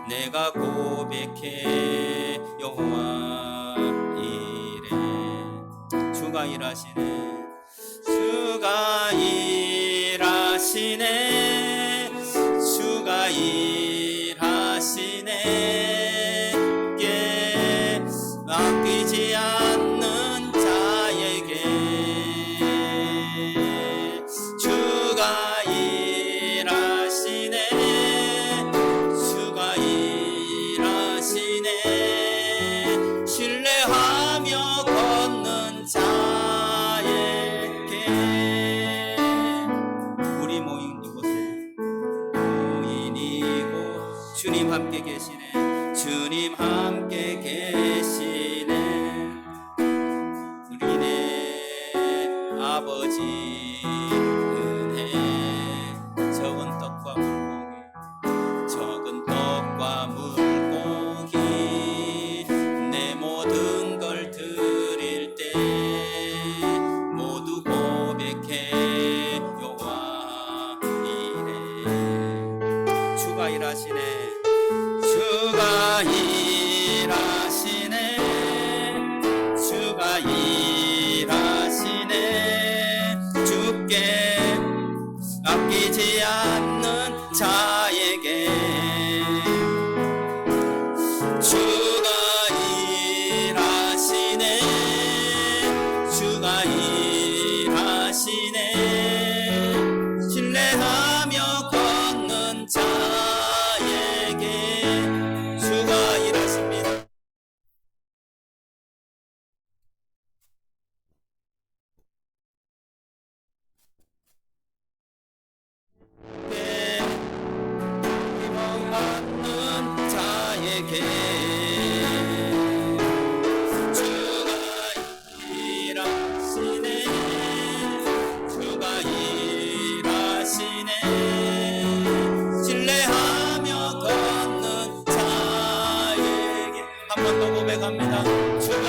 내가 고백해 여호와 이래. 주가 일하시네. 주가 일하시네. 주가 일하시네. 예, 아끼지 않는 자에게 주가 일하시네. 주가 일하시네. 신뢰하며 걷는 자에게. 우리 모인 이곳에 모인 이곳 주님 함께 계시네. 주님 함께 계시네. 우리네 아버지 은혜. 적은 떡과 물고기, 적은 떡과 물고기, 내 모든 걸 드릴 때 모두 고백해 여호와 이래. 주가 일하시네. 주가 일하시네. 주가 일하시네. 주께 아끼지 않는 자에게 주가 일하시네. 주가 일하시네. 신뢰하며 걷는 자에게 주가 일하십니다. 희망 갖는 자에게 주가 일하시네. 주가 일하시네. 신뢰하며 걷는 자에게 한 번 더 고백합니다. 주가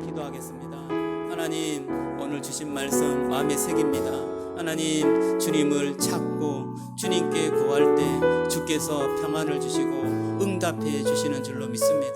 기도하겠습니다. 하나님, 오늘 주신 말씀 마음에 새깁니다. 하나님, 주님을 찾고 주님께 구할 때 주께서 평안을 주시고 응답해 주시는 줄로 믿습니다.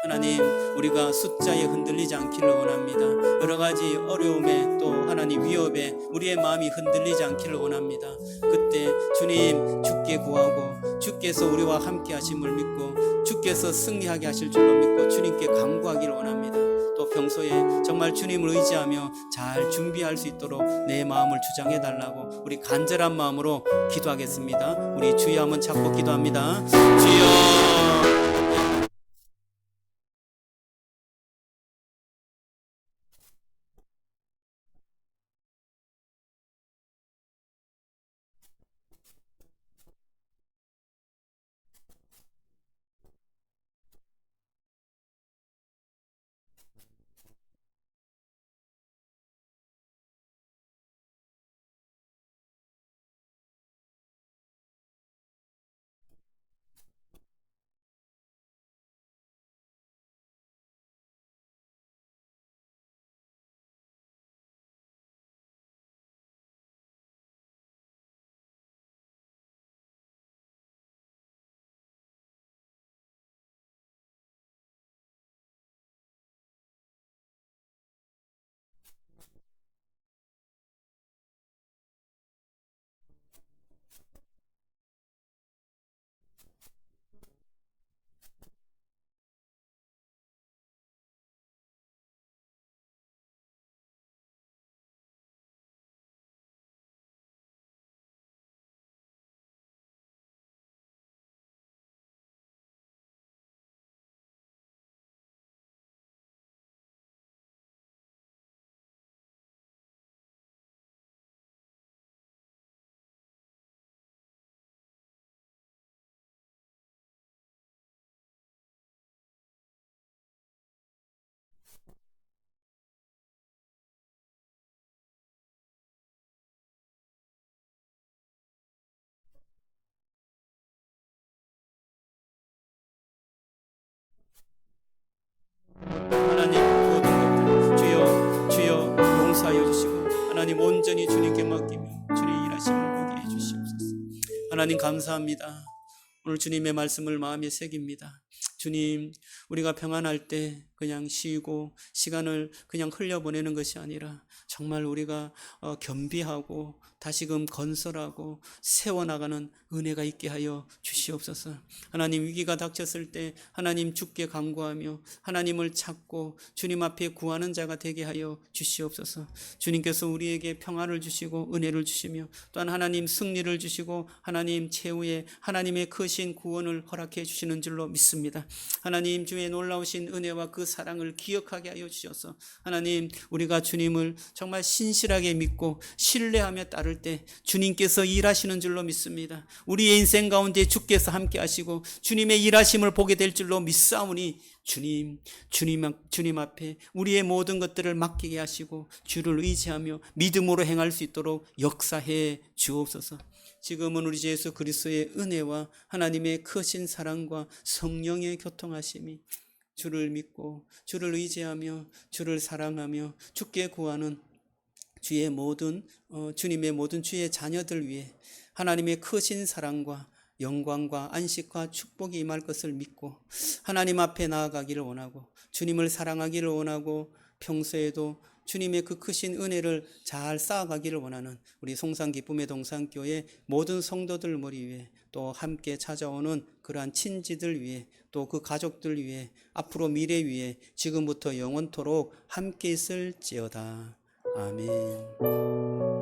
하나님, 우리가 숫자에 흔들리지 않기를 원합니다. 여러 가지 어려움에 또 하나님 위협에 우리의 마음이 흔들리지 않기를 원합니다. 그때 주님 주께 구하고 주께서 우리와 함께 하심을 믿고 주께서 승리하게 하실 줄로 믿고 주님께 간구하기를 원합니다. 또 평소에 정말 주님을 의지하며 잘 준비할 수 있도록 내 마음을 주장해 달라고 우리 간절한 마음으로 기도하겠습니다. 우리 주여 한번 찾고 기도합니다. 주여. 하나님 감사합니다. 오늘 주님의 말씀을 마음에 새깁니다. 주님, 우리가 평안할 때 그냥 쉬고 시간을 그냥 흘려보내는 것이 아니라 정말 우리가 겸비하고 다시금 건설하고 세워나가는 은혜가 있게 하여 주시옵소서. 하나님, 위기가 닥쳤을 때 하나님 주께 간구하며 하나님을 찾고 주님 앞에 구하는 자가 되게 하여 주시옵소서. 주님께서 우리에게 평안을 주시고 은혜를 주시며 또한 하나님 승리를 주시고 하나님 최후에 하나님의 크신 구원을 허락해 주시는 줄로 믿습니다. 하나님, 주의 놀라우신 은혜와 그 사랑을 기억하게 하여 주셔서 하나님, 우리가 주님을 정말 신실하게 믿고 신뢰하며 따를 때 주님께서 일하시는 줄로 믿습니다. 우리의 인생 가운데 주께서 함께 하시고 주님의 일하심을 보게 될 줄로 믿사오니 주님 앞에 우리의 모든 것들을 맡기게 하시고 주를 의지하며 믿음으로 행할 수 있도록 역사해 주옵소서. 지금은 우리 주 예수 그리스도의 은혜와 하나님의 크신 사랑과 성령의 교통하심이 주를 믿고 주를 의지하며 주를 사랑하며 주께 구하는 주의 주님의 모든 주의 자녀들 위해 하나님의 크신 사랑과 영광과 안식과 축복이 임할 것을 믿고 하나님 앞에 나아가기를 원하고 주님을 사랑하기를 원하고 평소에도 주님의 그 크신 은혜를 잘 쌓아가기를 원하는 우리 송산 기쁨의 동산교회 모든 성도들 머리 위에 또 함께 찾아오는 그러한 친지들 위해 또 그 가족들 위해 앞으로 미래 위해 지금부터 영원토록 함께 있을지어다. 아멘.